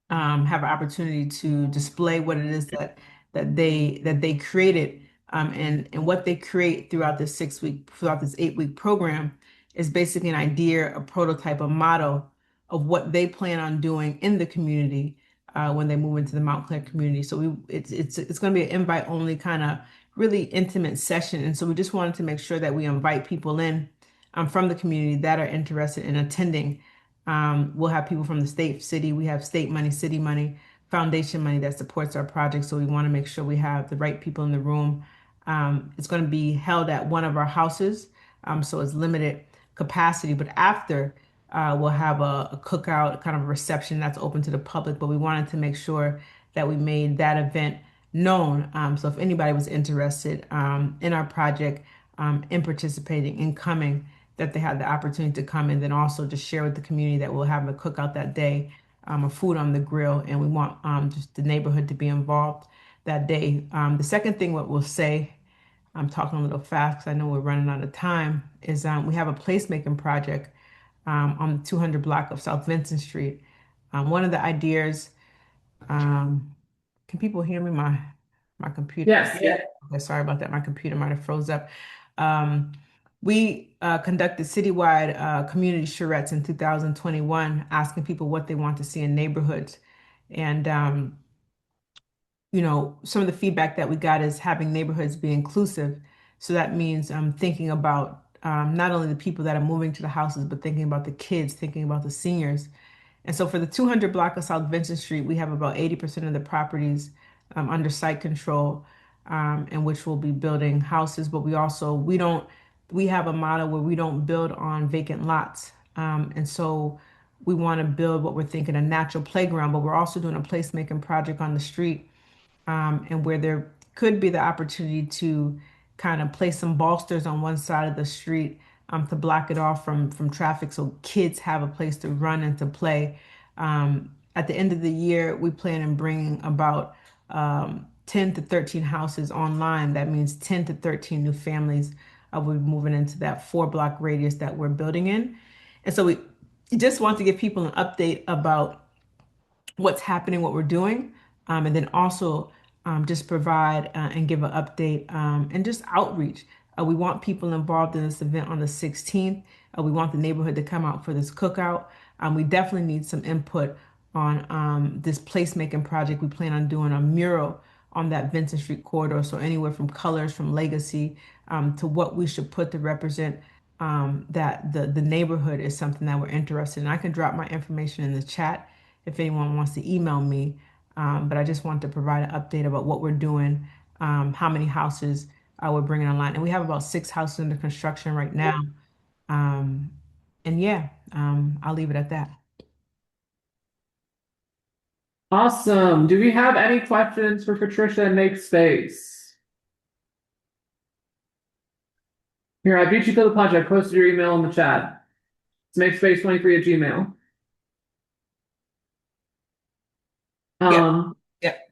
[SPEAKER 3] have an opportunity to display what it is that they created, and what they create throughout this 8-week program is basically an idea, a prototype, a model of what they plan on doing in the community when they move into the Mount Clair community. So it's going to be an invite only kind of really intimate session, and so we just wanted to make sure that we invite people in from the community that are interested in attending. We'll have people from the state, city. We have state money, city money, foundation money that supports our project. So we want to make sure we have the right people in the room. It's going to be held at one of our houses, so it's limited capacity. But after, we'll have a cookout, kind of a reception that's open to the public. But we wanted to make sure that we made that event known. So if anybody was interested in our project, in participating, in coming, that they had the opportunity to come and then also just share with the community that we'll have a cookout that day, a food on the grill, and we want just the neighborhood to be involved that day. The second thing what we'll say, I'm talking a little fast because I know we're running out of time, is we have a placemaking project on the 200 block of South Vincent Street. One of the ideas, can people hear me? My computer.
[SPEAKER 2] Yes.
[SPEAKER 3] Yeah. Okay, sorry about that. My computer might have froze up. We conducted citywide community charrettes in 2021, asking people what they want to see in neighborhoods. And, some of the feedback that we got is having neighborhoods be inclusive. So that means thinking about not only the people that are moving to the houses, but thinking about the kids, thinking about the seniors. And so for the 200 block of South Vincent Street, we have about 80% of the properties under site control, in which we'll be building houses. But we have a model where we don't build on vacant lots. And so we want to build what we're thinking a natural playground, but we're also doing a placemaking project on the street, and where there could be the opportunity to kind of place some bolsters on one side of the street to block it off from traffic so kids have a place to run and to play. At the end of the year, we plan on bringing about 10 to 13 houses online. That means 10 to 13 new families will be moving into that 4-block radius that we're building in. And so we just want to give people an update about what's happening, what we're doing, and then also just provide and give an update and just outreach. We want people involved in this event on the 16th. We want the neighborhood to come out for this cookout. We definitely need some input on this placemaking project. We plan on doing a mural on that Vincent Street corridor. So anywhere from colors, from legacy, to what we should put to represent that the neighborhood is something that we're interested in. I can drop my information in the chat if anyone wants to email me. But I just want to provide an update about what we're doing, how many houses we're bringing online. And we have about 6 houses under construction right now. And yeah, I'll leave it at that.
[SPEAKER 2] Awesome. Do we have any questions for Patricia and Make Space? Here, I beat you to the punch. I posted your email in the chat. It's makespace23@gmail.
[SPEAKER 3] Yep.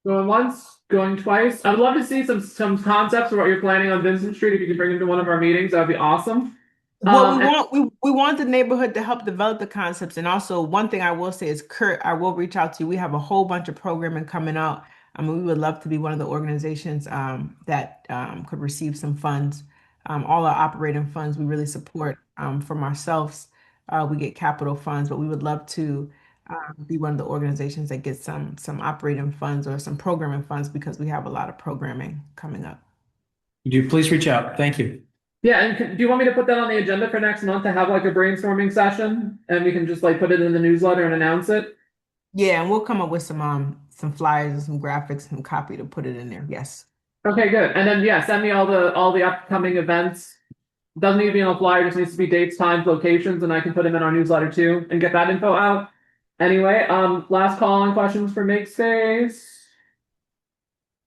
[SPEAKER 2] Going once, going twice. I would love to see some concepts of what you're planning on Vincent Street. If you could bring them to one of our meetings, that would be awesome.
[SPEAKER 3] Well, we want the neighborhood to help develop the concepts, and also one thing I will say is, Kurt, I will reach out to you. We have a whole bunch of programming coming out. I mean, we would love to be one of the organizations that could receive some funds. All our operating funds we really support from ourselves. We get capital funds, but we would love to be one of the organizations that gets some operating funds or some programming funds because we have a lot of programming coming up.
[SPEAKER 6] Do please reach out. Thank you.
[SPEAKER 2] Yeah, and do you want me to put that on the agenda for next month to have like a brainstorming session, and we can just like put it in the newsletter and announce it?
[SPEAKER 3] Yeah, and we'll come up with some flyers and some graphics and copy to put it in there. Yes.
[SPEAKER 2] Okay, good. And then yeah, send me all the upcoming events. Doesn't need to be on a flyer, just needs to be dates, times, locations, and I can put them in our newsletter too and get that info out. Anyway, last call on questions for MakeSpace.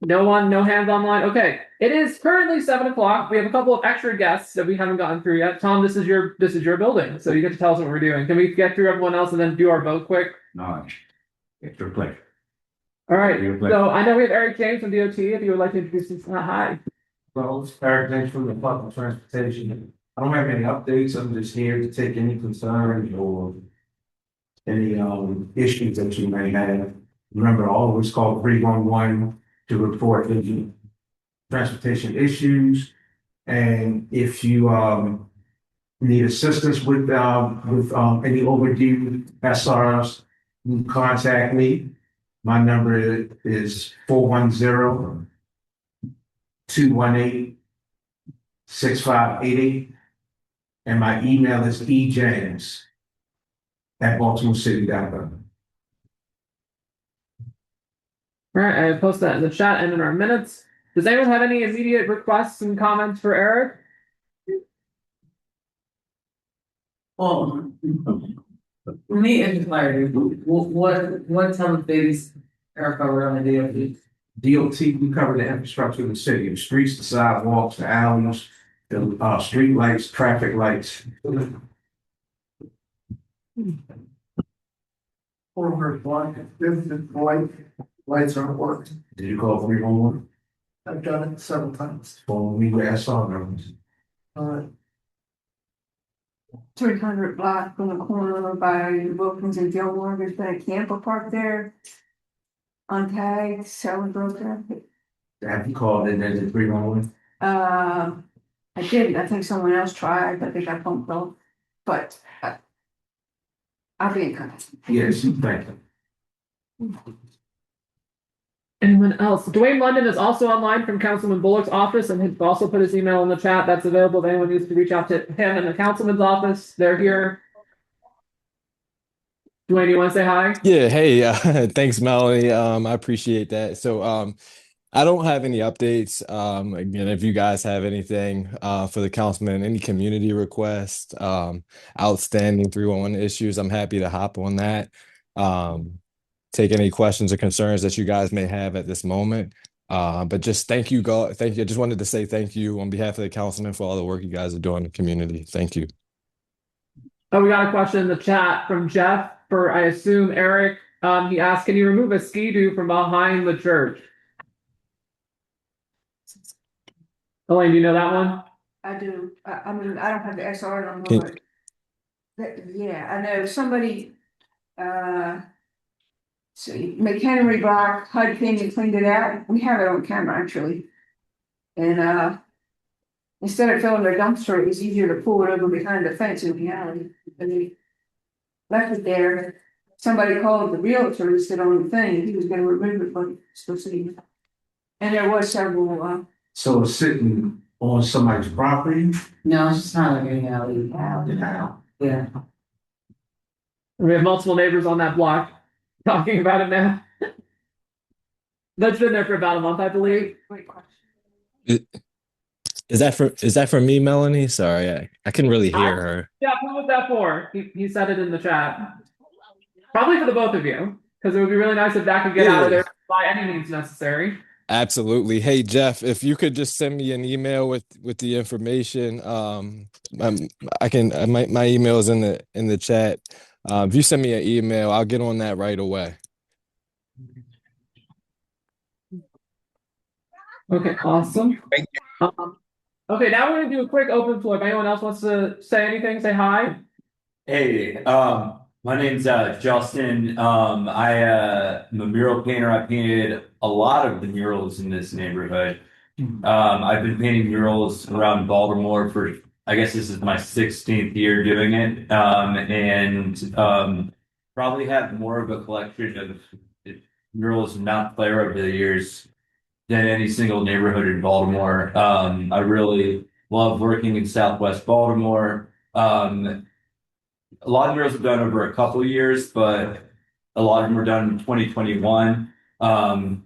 [SPEAKER 2] No one, no hands online. Okay, it is currently 7 o'clock. We have a couple of extra guests that we haven't gotten through yet. Tom, this is your building, so you get to tell us what we're doing. Can we get through everyone else and then do our vote quick?
[SPEAKER 5] No, it's your pleasure.
[SPEAKER 2] All right.
[SPEAKER 5] Your pleasure.
[SPEAKER 2] So I know we have Eric James from DOT. If you would like to introduce yourself, hi.
[SPEAKER 12] Well, it's Eric James from the Department of Transportation. I don't have any updates. I'm just here to take any concerns or any issues that you may have. Remember, always call 311 to report any transportation issues. And if you need assistance with any overdue SRs, you can contact me. My number is 410-218-6588. And my email is ejames@baltimorecity.gov.
[SPEAKER 2] All right, I post that in the chat and in our minutes. Does anyone have any immediate requests and comments for Eric?
[SPEAKER 13] Well, me and clarity, what type of things are covered on the DOT?
[SPEAKER 12] DOT, we cover the infrastructure of the city, the streets, the sidewalks, the alleys, the street lights, traffic lights.
[SPEAKER 13] Lights aren't working.
[SPEAKER 12] Did you call 311?
[SPEAKER 13] I've done it several times.
[SPEAKER 12] Phone me with SR numbers.
[SPEAKER 14] 300 block from the corner by Wilkins and Gilmore, there's been a camper parked there. Untagged, selling drug traffic.
[SPEAKER 12] Have you called in there to 311?
[SPEAKER 14] I didn't, I think someone else tried, but they got bumped off, but I'll be in contact.
[SPEAKER 12] Yes, thank you.
[SPEAKER 2] Anyone else? Dwayne London is also online from Councilman Bullock's office and he's also put his email in the chat. That's available if anyone needs to reach out to him in the councilman's office. They're here. Dwayne, you want to say hi?
[SPEAKER 15] Yeah, hey, thanks, Melanie. I appreciate that. So I don't have any updates. Again, if you guys have anything for the councilman, any community requests, outstanding 311 issues, I'm happy to hop on that. Take any questions or concerns that you guys may have at this moment. But just thank you, God. Thank you. I just wanted to say thank you on behalf of the councilman for all the work you guys are doing in the community. Thank you.
[SPEAKER 2] Oh, we got a question in the chat from Jeff for, I assume, Eric. He asked, can you remove a ski-doo from behind the church? Elaine, do you know that one?
[SPEAKER 14] I do, I mean, I don't have the SR number,
[SPEAKER 15] Can-
[SPEAKER 14] but yeah, I know somebody, see, McHenry Block, HUD came and cleaned it out. We have it on camera actually. And instead of filling their dumpster, it was easier to pull it over behind the fence in the alley. And they left it there. Somebody called the realtor who stood on the thing. He was gonna remove it, but still sitting. And there was several
[SPEAKER 12] So it's sitting on somebody's property?
[SPEAKER 13] No, it's just not like any alley. Yeah.
[SPEAKER 2] We have multiple neighbors on that block talking about it now. That's been there for about a month, I believe.
[SPEAKER 15] Is that for me, Melanie? Sorry, I couldn't really hear her.
[SPEAKER 2] Yeah, who was that for? He said it in the chat. Probably for the both of you. Because it would be really nice if that could get out of
[SPEAKER 15] Yeah.
[SPEAKER 2] there by any means necessary.
[SPEAKER 15] Absolutely. Hey, Jeff, if you could just send me an email with the information, I can my email is in the chat. If you send me an email, I'll get on that right away.
[SPEAKER 2] Okay, awesome. Okay, now we're gonna do a quick open floor. If anyone else wants to say anything, say hi.
[SPEAKER 4] Hey, my name's Justin. I'm a mural painter. I painted a lot of the murals in this neighborhood. I've been painting murals around Baltimore for, I guess this is my 16th year doing it. And probably have more of a collection of murals not player over the years than any single neighborhood in Baltimore. I really love working in Southwest Baltimore. A lot of murals were done over a couple of years, but a lot of them were done in 2021. In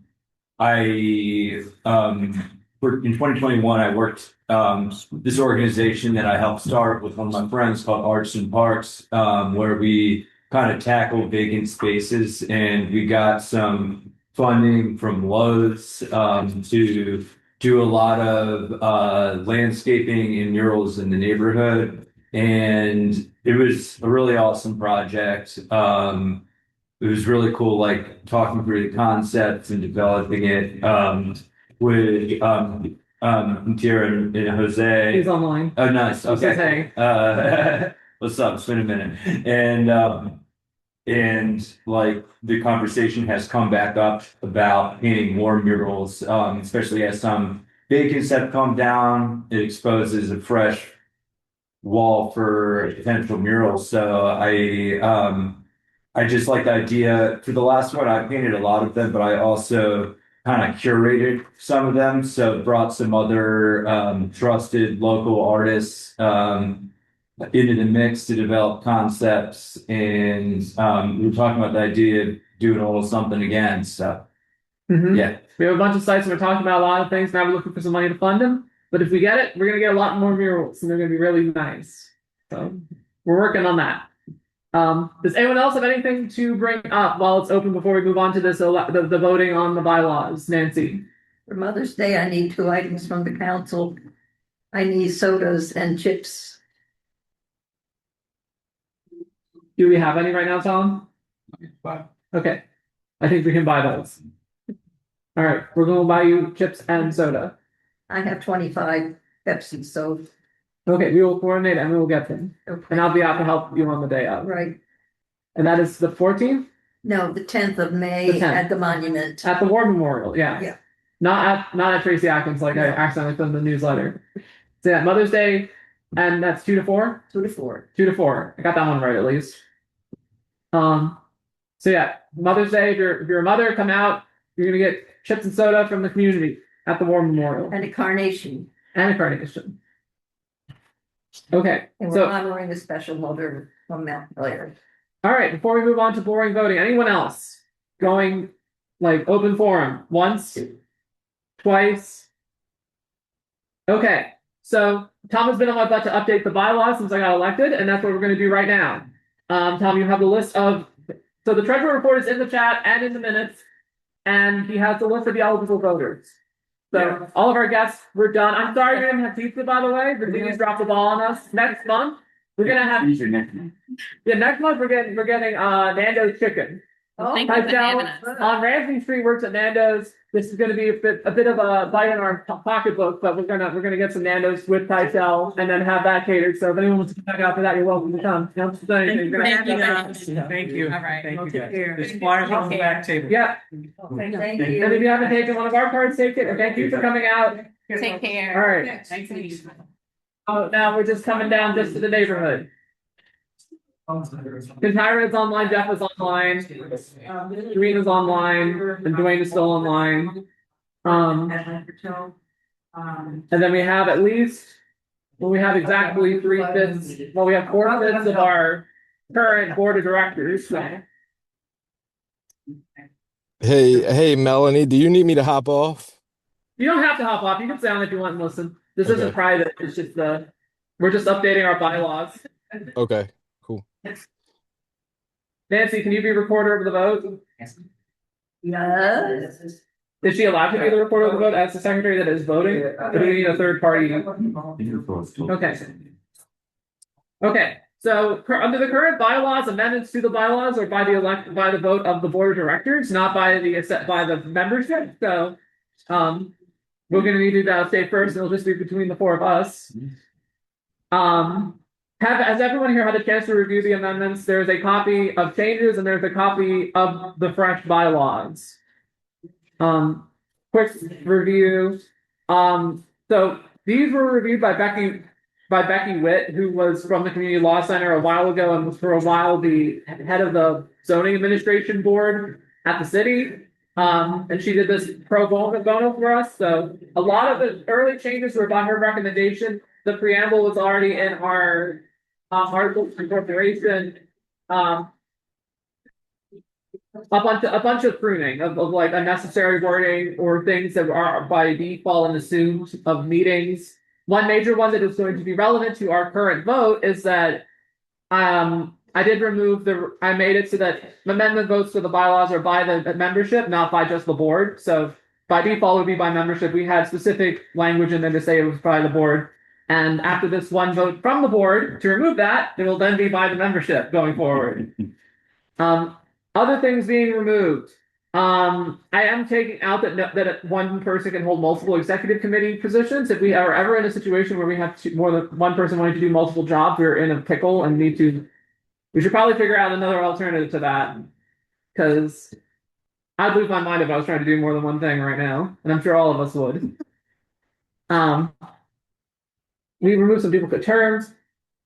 [SPEAKER 4] 2021, I worked this organization that I helped start with one of my friends called Arts and Parks, where we kind of tackle vacant spaces, and we got some funding from Lowe's to do a lot of landscaping and murals in the neighborhood. And it was a really awesome project. It was really cool, like talking through the concepts and developing it with Tira and Jose.
[SPEAKER 2] He's online.
[SPEAKER 4] Oh, nice. Okay.
[SPEAKER 2] Hey.
[SPEAKER 4] What's up? It's been a minute. And like the conversation has come back up about painting more murals, especially as some vacants have come down. It exposes a fresh wall for potential murals. So I just like the idea. For the last one, I painted a lot of them, but I also kind of curated some of them. So brought some other trusted local artists into the mix to develop concepts. And we were talking about the idea of doing a little something again. So yeah.
[SPEAKER 2] We have a bunch of sites and we're talking about a lot of things. Now we're looking for some money to fund them. But if we get it, we're gonna get a lot more murals and they're gonna be really nice. So we're working on that. Does anyone else have anything to bring up while it's open before we move on to this the voting on the bylaws? Nancy.
[SPEAKER 16] For Mother's Day, I need 2 items from the council. I need sodas and chips.
[SPEAKER 2] Do we have any right now, Tom? Okay. I think we can buy those. All right, we're gonna buy you chips and soda.
[SPEAKER 16] I have 25 Pepsi, so.
[SPEAKER 2] Okay, we will coordinate and we will get them.
[SPEAKER 16] Okay.
[SPEAKER 2] And I'll be out to help you on the day of.
[SPEAKER 16] Right.
[SPEAKER 2] And that is the 14th?
[SPEAKER 16] No, the 10th of May
[SPEAKER 2] The 10th.
[SPEAKER 16] at the monument.
[SPEAKER 2] At the War Memorial, yeah.
[SPEAKER 16] Yeah.
[SPEAKER 2] Not at Tracy Atkins like I accidentally put in the newsletter. So yeah, Mother's Day, and that's 2 to 4?
[SPEAKER 16] 2 to 4.
[SPEAKER 2] 2 to 4. I got that one right at least. So yeah, Mother's Day, if you're a mother, come out. You're gonna get chips and soda from the community at the War Memorial.
[SPEAKER 16] And a carnation.
[SPEAKER 2] And a carnation. Okay.
[SPEAKER 16] And we're honoring a special mother from Mount Blair.
[SPEAKER 2] All right, before we move on to boring voting, anyone else going like open forum once, twice? Okay, so Tom has been on my butt to update the bylaws since I got elected, and that's what we're going to do right now. Tom, you have the list of, so the treasurer report is in the chat and in the minutes, and he has the list of the eligible voters. So all of our guests, we're done. I'm sorry we didn't have pizza, by the way. Virginia's dropped the ball on us. Next month, we're gonna have. Yeah, next month we're getting Nando's chicken.
[SPEAKER 16] Oh,
[SPEAKER 9] Thank you for having us.
[SPEAKER 2] On Ramsey Street works at Nando's. This is gonna be a bit of a bite in our pocketbook, but we're gonna get some Nando's with Tytel and then have that catered. So if anyone wants to check out for that, you're welcome to come.
[SPEAKER 13] Thank you, guys. Thank you.
[SPEAKER 9] All right.
[SPEAKER 13] Thank you,
[SPEAKER 16] Take
[SPEAKER 13] guys.
[SPEAKER 16] care.
[SPEAKER 13] There's flyers on the back table.
[SPEAKER 2] Yeah,
[SPEAKER 16] Thank
[SPEAKER 2] and
[SPEAKER 16] you.
[SPEAKER 2] if you haven't taken one of our cards, take it. And thank you for coming out.
[SPEAKER 9] Take care.
[SPEAKER 2] All right.
[SPEAKER 9] Thanks.
[SPEAKER 2] Oh, now we're just coming down just to the neighborhood. Tyra is online, Jeff is online, Karina's online, and Dwayne is still online. And then we have at least, well, we have exactly 3/5, well, we have 4/5 of our current board of directors, so.
[SPEAKER 15] Hey, Melanie, do you need me to hop off?
[SPEAKER 2] You don't have to hop off, you can stay on if you want and listen. This
[SPEAKER 15] Okay.
[SPEAKER 2] isn't private, it's just we're just updating our bylaws.
[SPEAKER 15] Okay, cool.
[SPEAKER 2] Nancy, can you be recorder of the vote?
[SPEAKER 16] Yes.
[SPEAKER 2] Is she allowed to be the reporter of the vote as the secretary that is voting? Or do we need a third party? Okay. Okay, so under the current bylaws, amendments to the bylaws are by the vote of the board of directors, not by the membership. So, we're gonna need to stay first, and it'll just be between the four of us. Has everyone here had a chance to review the amendments? There's a copy of changes and there's a copy of the fresh bylaws. Quick review. So these were reviewed by Becky Witt, who was from the Community Law Center a while ago and was for a while the head of the zoning administration board at the city. And she did this pro bono for us. So a lot of the early changes were by her recommendation. The preamble was already in our articles of incorporation. A bunch of pruning of like unnecessary wording or things that are by default and assumed of meetings. One major one that is going to be relevant to our current vote is that I did remove I made it so that amendment votes for the bylaws are by the membership, not by just the board. So by default it would be by membership. We had specific language in there to say it was by the board. And after this one vote from the board to remove that, it will then be by the membership going forward. Other things being removed. I am taking out that one person can hold multiple executive committee positions. If we are ever in a situation where we have more than one person wanting to do multiple jobs, we're in a pickle and we should probably figure out another alternative to that. Because I'd lose my mind if I was trying to do more than one thing right now. And I'm sure all of us would. We removed some duplicate terms.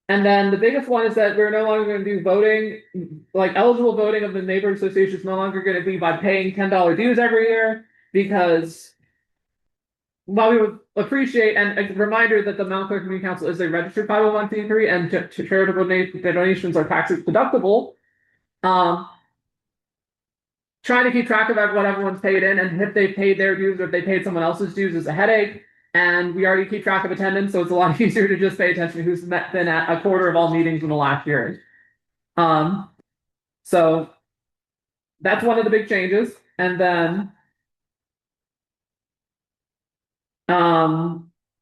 [SPEAKER 2] And then the biggest one is that we're no longer going to do voting, like eligible voting of the neighborhood association is no longer going to be by paying $10 dues every year, because while we would appreciate, and a reminder that the Mount Clear Community Council is a registered 501c3 and charitable donations are tax deductible, trying to keep track of what everyone's paid in, and if they paid their dues or if they paid someone else's dues is a headache. And we already keep track of attendance, so it's a lot easier to just pay attention to who's been at a quarter of all meetings in the last year. So that's one of the big changes. And then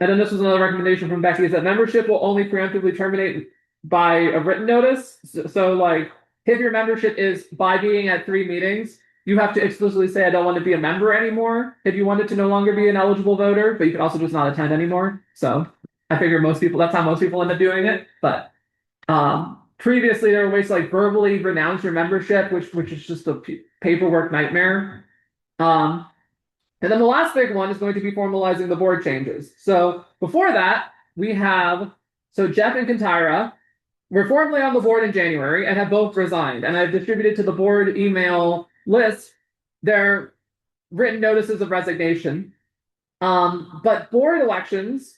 [SPEAKER 2] this was another recommendation from Becky, is that membership will only preemptively terminate by a written notice. So like if your membership is by being at 3 meetings, you have to explicitly say, I don't want to be a member anymore if you wanted to no longer be an eligible voter, but you can also just not attend anymore. So I figure that's how most people end up doing it. But previously there were ways to like verbally renounce your membership, which is just a paperwork nightmare. And then the last big one is going to be formalizing the board changes. So before that, we have, Jeff and Kantira were formally on the board in January and have both resigned. And I've distributed to the board email list their written notices of resignation. But board elections,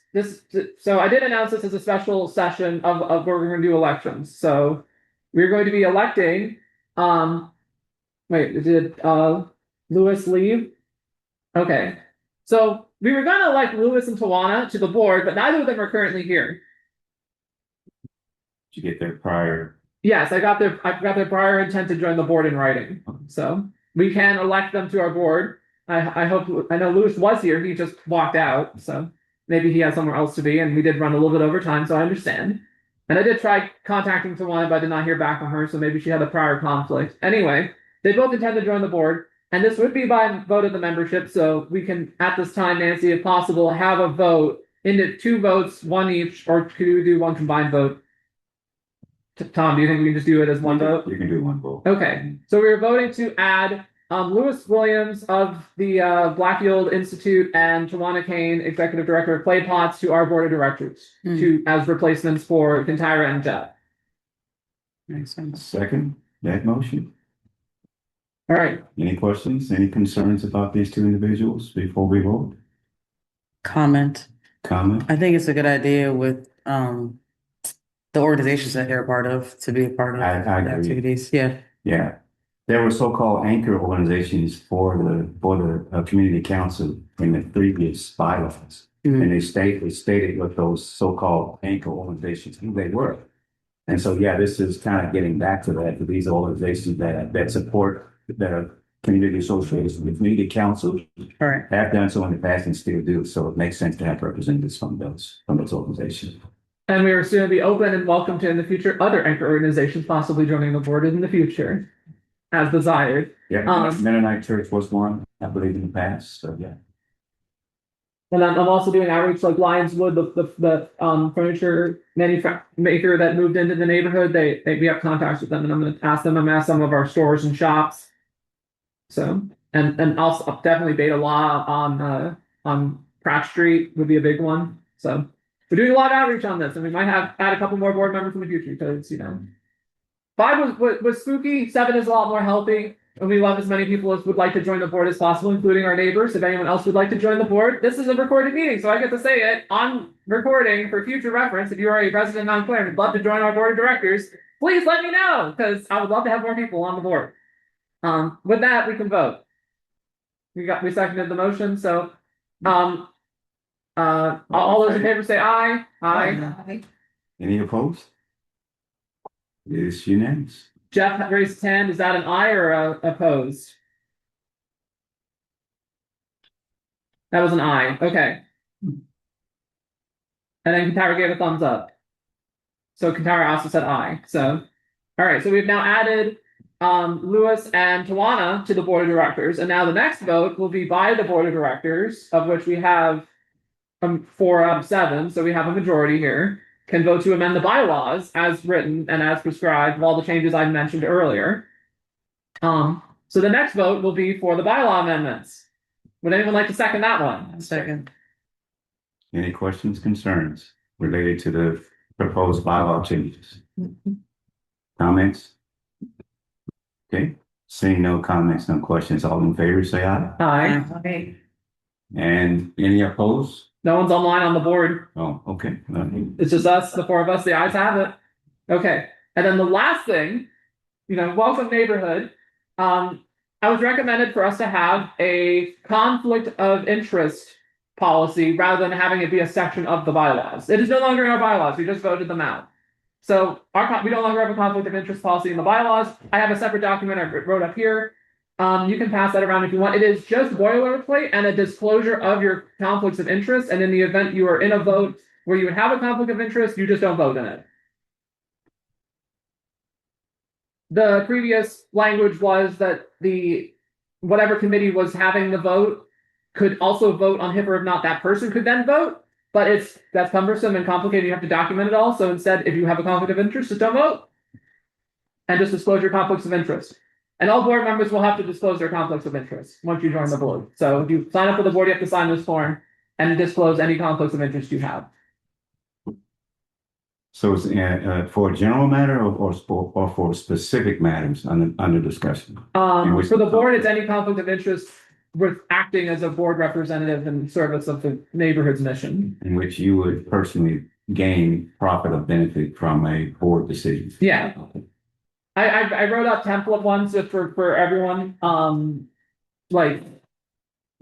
[SPEAKER 2] so I did announce this as a special session of where we're going to do elections. So we're going to be electing, did Lewis leave? Okay. So we were going to elect Lewis and Tawana to the board, but neither of them are currently here.
[SPEAKER 5] Did you get their prior?
[SPEAKER 2] Yes, I got their prior intent to join the board in writing. So we can elect them to our board. I know Lewis was here, he just walked out, so maybe he has somewhere else to be, and we did run a little bit over time, so I understand. And I did try contacting Tawana, but I did not hear back from her, so maybe she had a prior conflict. Anyway, they both intend to join the board, and this would be by vote of the membership, so we can, at this time, Nancy, if possible, have a vote into 2 votes, 1 each, or do 1 combined vote. Tom, do you think we can just do it as 1 vote?
[SPEAKER 5] You can do 1 vote.
[SPEAKER 2] Okay, so we were voting to add Lewis Williams of the Blackfield Institute and Tawana Kane, Executive Director of Clay Pots, to our board of directors as replacements for Kantira and Jeff.
[SPEAKER 5] Makes sense. Second that motion.
[SPEAKER 2] All right.
[SPEAKER 5] Any questions? Any concerns about these 2 individuals before we vote?
[SPEAKER 13] Comment.
[SPEAKER 5] I
[SPEAKER 13] think it's a good idea with the organizations that they're a part of to be a part of
[SPEAKER 5] I
[SPEAKER 13] the
[SPEAKER 5] agree.
[SPEAKER 13] activities. Yeah.
[SPEAKER 5] Yeah. There were so-called anchor organizations for the community council in the previous bylaws. And they stated what those so-called anchor organizations, who they were. And so, yeah, this is kind of getting back to that, to these organizations that support, that are community associations, the community councils
[SPEAKER 1] All right.
[SPEAKER 5] have done so in the past and still do. So it makes sense to have representatives from those organizations.
[SPEAKER 2] And we are soon to be open and welcome to in the future other anchor organizations possibly joining the board in the future, as desired.
[SPEAKER 5] Yeah, Mennonite Church was one, I believe, in the past. So yeah.
[SPEAKER 2] And I'm also doing outreach like Lionswood, the furniture maker that moved into the neighborhood. We have contacts with them, and I'm going to ask them. I'm going to ask some of our stores and shops. So and also definitely Beta Law on Pratt Street would be a big one. So we're doing a lot of outreach on this, and we might add a couple more board members in the future because 5 was spooky. 7 is a lot more healthy. And we love as many people as would like to join the board as possible, including our neighbors. If anyone else would like to join the board, this is a recorded meeting, so I get to say it on recording for future reference. If you are a resident of Montclair and would love to join our board of directors, please let me know, because I would love to have more people on the board. With that, we can vote. We seconded the motion, so all those in favor say aye. Aye.
[SPEAKER 5] Any opposed? It's unanimous.
[SPEAKER 2] Jeff raised his hand. Is that an aye or opposed? That was an aye. Okay. And then Kintara gave a thumbs up. So Kintara also said aye. So, all right. So we've now added Lewis and Tawana to the board of directors. And now the next vote will be by the board of directors, of which we have 4 out of 7. So we have a majority here. Can vote to amend the bylaws as written and as prescribed of all the changes I mentioned earlier. So the next vote will be for the bylaw amendments. Would anyone like to second that one?
[SPEAKER 1] Second.
[SPEAKER 5] Any questions, concerns related to the proposed bylaw changes? Comments? Okay, seeing no comments, no questions, all in favor, say aye.
[SPEAKER 2] Aye.
[SPEAKER 1] Okay.
[SPEAKER 5] And any opposed?
[SPEAKER 2] No one's online on the board.
[SPEAKER 5] Oh, okay.
[SPEAKER 2] It's just us, the 4 of us. The ayes have it. Okay. And then the last thing, welcome neighborhood. I was recommended for us to have a conflict of interest policy rather than having it be a section of the bylaws. It is no longer in our bylaws. We just voted them out. So we no longer have a conflict of interest policy in the bylaws. I have a separate document I wrote up here. You can pass that around if you want. It is just boilerplate and a disclosure of your conflicts of interest. And in the event you are in a vote where you would have a conflict of interest, you just don't vote in it. The previous language was that whatever committee was having the vote could also vote on him, or if not, that person could then vote. But that's cumbersome and complicated. You have to document it all. So instead, if you have a conflict of interest, just don't vote. And just disclose your conflicts of interest. And all board members will have to disclose their conflicts of interest once you join the board. So if you sign up for the board, you have to sign this form and disclose any conflicts of interest you have.
[SPEAKER 5] So it's for a general matter or for specific matters under discussion?
[SPEAKER 2] For the board, it's any conflict of interest with acting as a board representative in service of the neighborhood's mission.
[SPEAKER 5] In which you would personally gain profit or benefit from a board decision?
[SPEAKER 2] Yeah. I wrote out template ones just for everyone. Like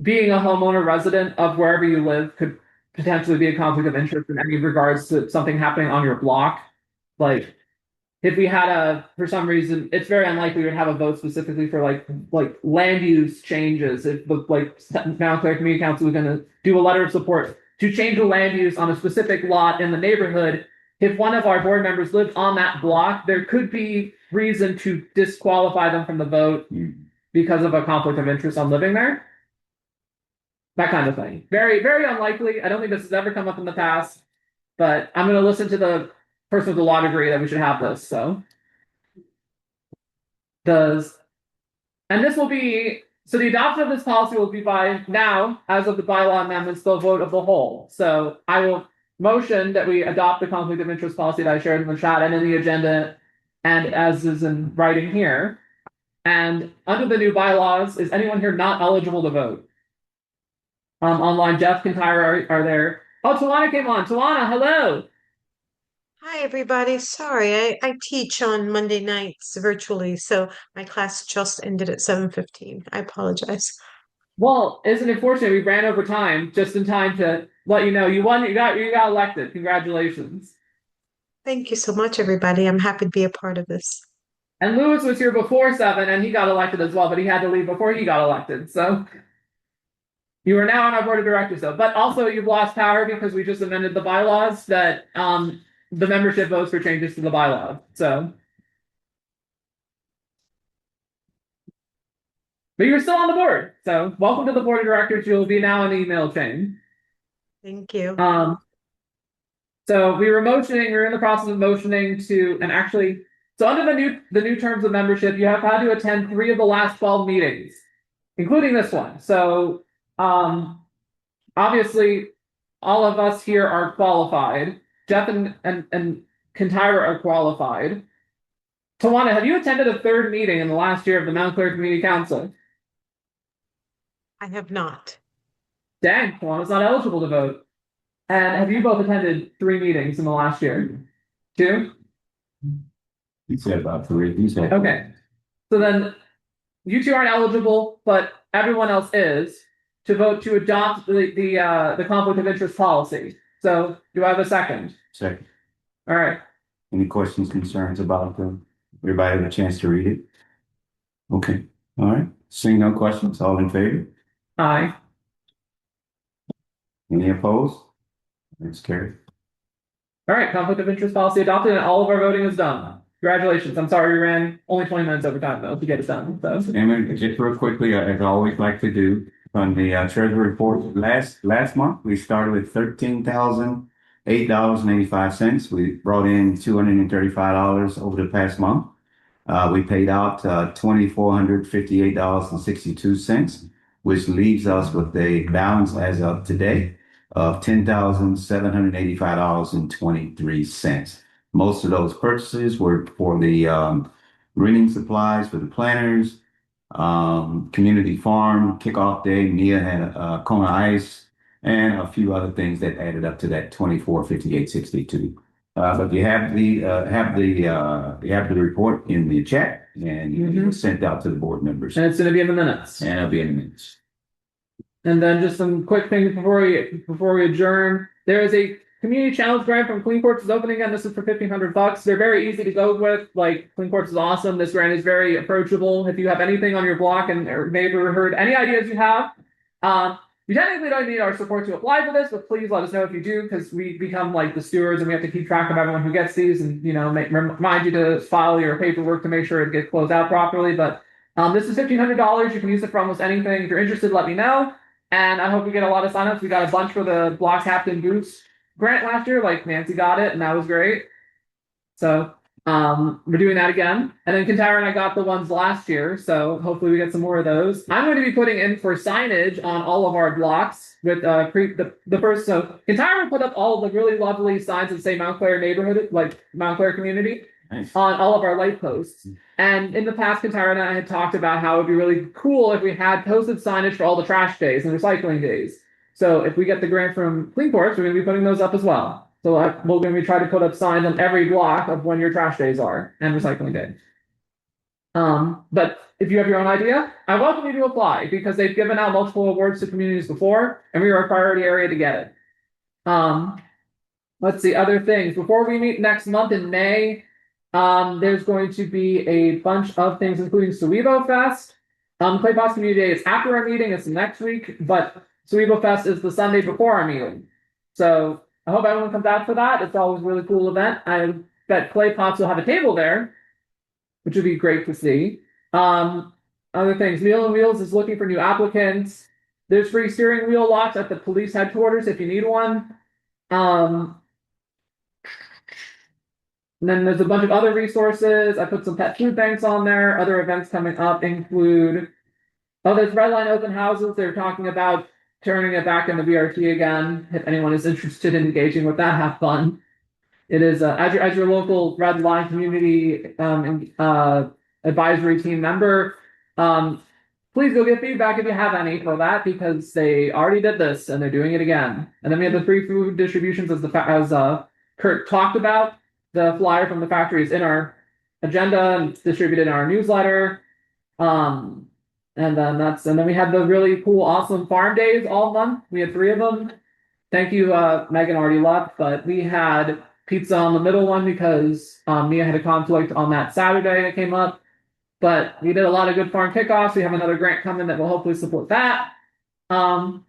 [SPEAKER 2] being a homeowner resident of wherever you live could potentially be a conflict of interest in any regards to something happening on your block. Like if we had for some reason, it's very unlikely we would have a vote specifically for like land use changes. If the Montclair Community Council was going to do a letter of support to change the land use on a specific lot in the neighborhood, if one of our board members lived on that block, there could be reason to disqualify them from the vote because of a conflict of interest on living there. That kind of thing. Very, very unlikely. I don't think this has ever come up in the past, but I'm going to listen to the person with the law degree that we should have this. So the adoption of this policy will be by now, as of the bylaw amendments, the vote of the whole. So I will motion that we adopt the conflict of interest policy that I shared in the chat and in the agenda, and as is in writing here. And under the new bylaws, is anyone here not eligible to vote? Online, Jeff and Tyra are there. Oh, Tawana came on. Tawana, hello.
[SPEAKER 17] Hi, everybody. Sorry, I teach on Monday nights virtually, so my class just ended at 7:15. I apologize.
[SPEAKER 2] Well, isn't it fortunate we ran over time just in time to let you know you won. You got elected. Congratulations.
[SPEAKER 17] Thank you so much, everybody. I'm happy to be a part of this.
[SPEAKER 2] And Lewis was here before 7 and he got elected as well, but he had to leave before he got elected. So you are now on our board of directors though. But also you've lost power because we just amended the bylaws that the membership votes for changes to the bylaw. So but you're still on the board. So welcome to the board of directors. You'll be now in the email chain.
[SPEAKER 17] Thank you.
[SPEAKER 2] So we were in the process of motioning to, and actually, so under the new terms of membership, you have had to attend 3 of the last 12 meetings, including this one. So obviously all of us here are qualified. Jeff and Kentira are qualified. Tawana, have you attended a 3rd meeting in the last year of the Montclair Community Council?
[SPEAKER 17] I have not.
[SPEAKER 2] Dang, Tawana's not eligible to vote. And have you both attended 3 meetings in the last year? 2?
[SPEAKER 5] He said about 3. He said.
[SPEAKER 2] Okay. So then you 2 aren't eligible, but everyone else is to vote to adopt the conflict of interest policy. So do I have a second?
[SPEAKER 5] Second.
[SPEAKER 2] All right.
[SPEAKER 5] Any questions, concerns about them? Everybody have a chance to read it? Okay. All right. Seeing no questions, all in favor?
[SPEAKER 2] Aye.
[SPEAKER 5] Any opposed? That's carried.
[SPEAKER 2] All right. Conflict of interest policy adopted and all of our voting is done. Congratulations. I'm sorry we ran only 20 minutes over time though to get it done. So.
[SPEAKER 5] And then just real quickly, as I always like to do, on the treasury report last month, we started with $13,008.85. We brought in $235 over the past month. We paid out $2,458.62, which leaves us with a balance as of today of $10,785.23. Most of those purchases were for the reading supplies for the planners, community farm, kickoff day. Nia had a Kona Ice and a few other things that added up to that 2458.62. But you have the report in the chat and it was sent out to the board members.
[SPEAKER 2] And it's going to be in the minutes.
[SPEAKER 5] And it'll be in the minutes.
[SPEAKER 2] And then just some quick things before we adjourn. There is a community challenge grant from Clean Courts is opening again. This is for $1,500. They're very easy to go with. Like Clean Courts is awesome. This grant is very approachable. If you have anything on your block and or neighborhood, any ideas you have, you technically don't need our support to apply for this, but please let us know if you do, because we become like the stewards and we have to keep track of everyone who gets these and remind you to file your paperwork to make sure it gets closed out properly. But this is $1,500. You can use it for almost anything. If you're interested, let me know. And I hope we get a lot of signups. We got a bunch for the Block Captain Boots grant last year. Like Nancy got it, and that was great. So we're doing that again. And then Kentira and I got the ones last year, so hopefully we get some more of those. I'm going to be putting in for signage on all of our blocks with the first. So Kentira will put up all of the really lovely signs that say Montclair neighborhood, like Montclair community, on all of our light posts. And in the past, Kentira and I had talked about how it would be really cool if we had posted signage for all the trash days and recycling days. So if we get the grant from Clean Courts, we're going to be putting those up as well. So we're going to try to put up signs on every block of when your trash days are and recycling day. But if you have your own idea, I welcome you to apply because they've given out multiple awards to communities before, and we are a priority area to get it. Let's see, other things. Before we meet next month in May, there's going to be a bunch of things, including Sowebo Fest. Clay Pots Community Day is after our meeting, it's next week, but Sowebo Fest is the Sunday before our meeting. So I hope everyone comes out for that. It's always a really cool event. I bet Clay Pots will have a table there, which would be great to see. Other things, Meal on Wheels is looking for new applicants. There's free steering wheel locks at the police headquarters if you need one. And then there's a bunch of other resources. I put some pet food banks on there. Other events coming up include, there's Redline open houses. They're talking about turning it back into VRT again. If anyone is interested in engaging with that, have fun. It is as your local Redline community advisory team member. Please go get feedback if you have any for that, because they already did this and they're doing it again. And then we have the free food distributions as Kurt talked about. The flyer from the factory is in our agenda and distributed in our newsletter. And then we had the really cool, awesome farm days all month. We had 3 of them. Thank you, Megan already left, but we had pizza on the middle one because Mia had a conflict on that Saturday that came up. But we did a lot of good farm kickoffs. We have another grant coming that will hopefully support that. And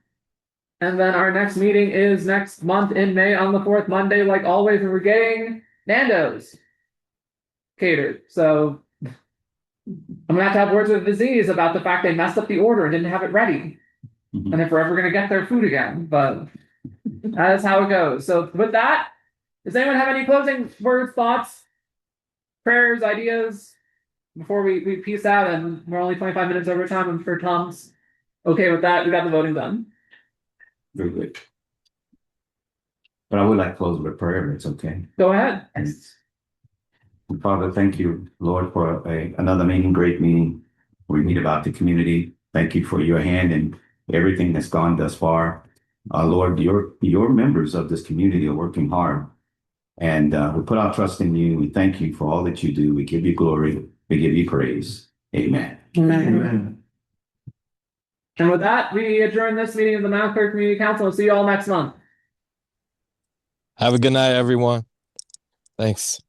[SPEAKER 2] then our next meeting is next month in May on the 4th Monday, like always, and we're getting Nando's catered. So I'm gonna have words with Disease about the fact they messed up the order and didn't have it ready. And if we're ever gonna get their food again, but that is how it goes. So with that, does anyone have any closing words, thoughts, prayers, ideas before we peace out? And we're only 25 minutes over time. I'm sure Tom's okay with that. We got the voting done.
[SPEAKER 5] Very good. But I would like to close with a prayer, if it's okay.
[SPEAKER 2] Go ahead.
[SPEAKER 5] Father, thank you, Lord, for another meeting, great meeting. We meet about the community. Thank you for your hand and everything that's gone thus far. Lord, your members of this community are working hard. And we put our trust in you. We thank you for all that you do. We give you glory. We give you praise. Amen.
[SPEAKER 2] Amen. And with that, we adjourn this meeting of the Mount Clear Community Council. We'll see you all next month.
[SPEAKER 15] Have a good night, everyone. Thanks.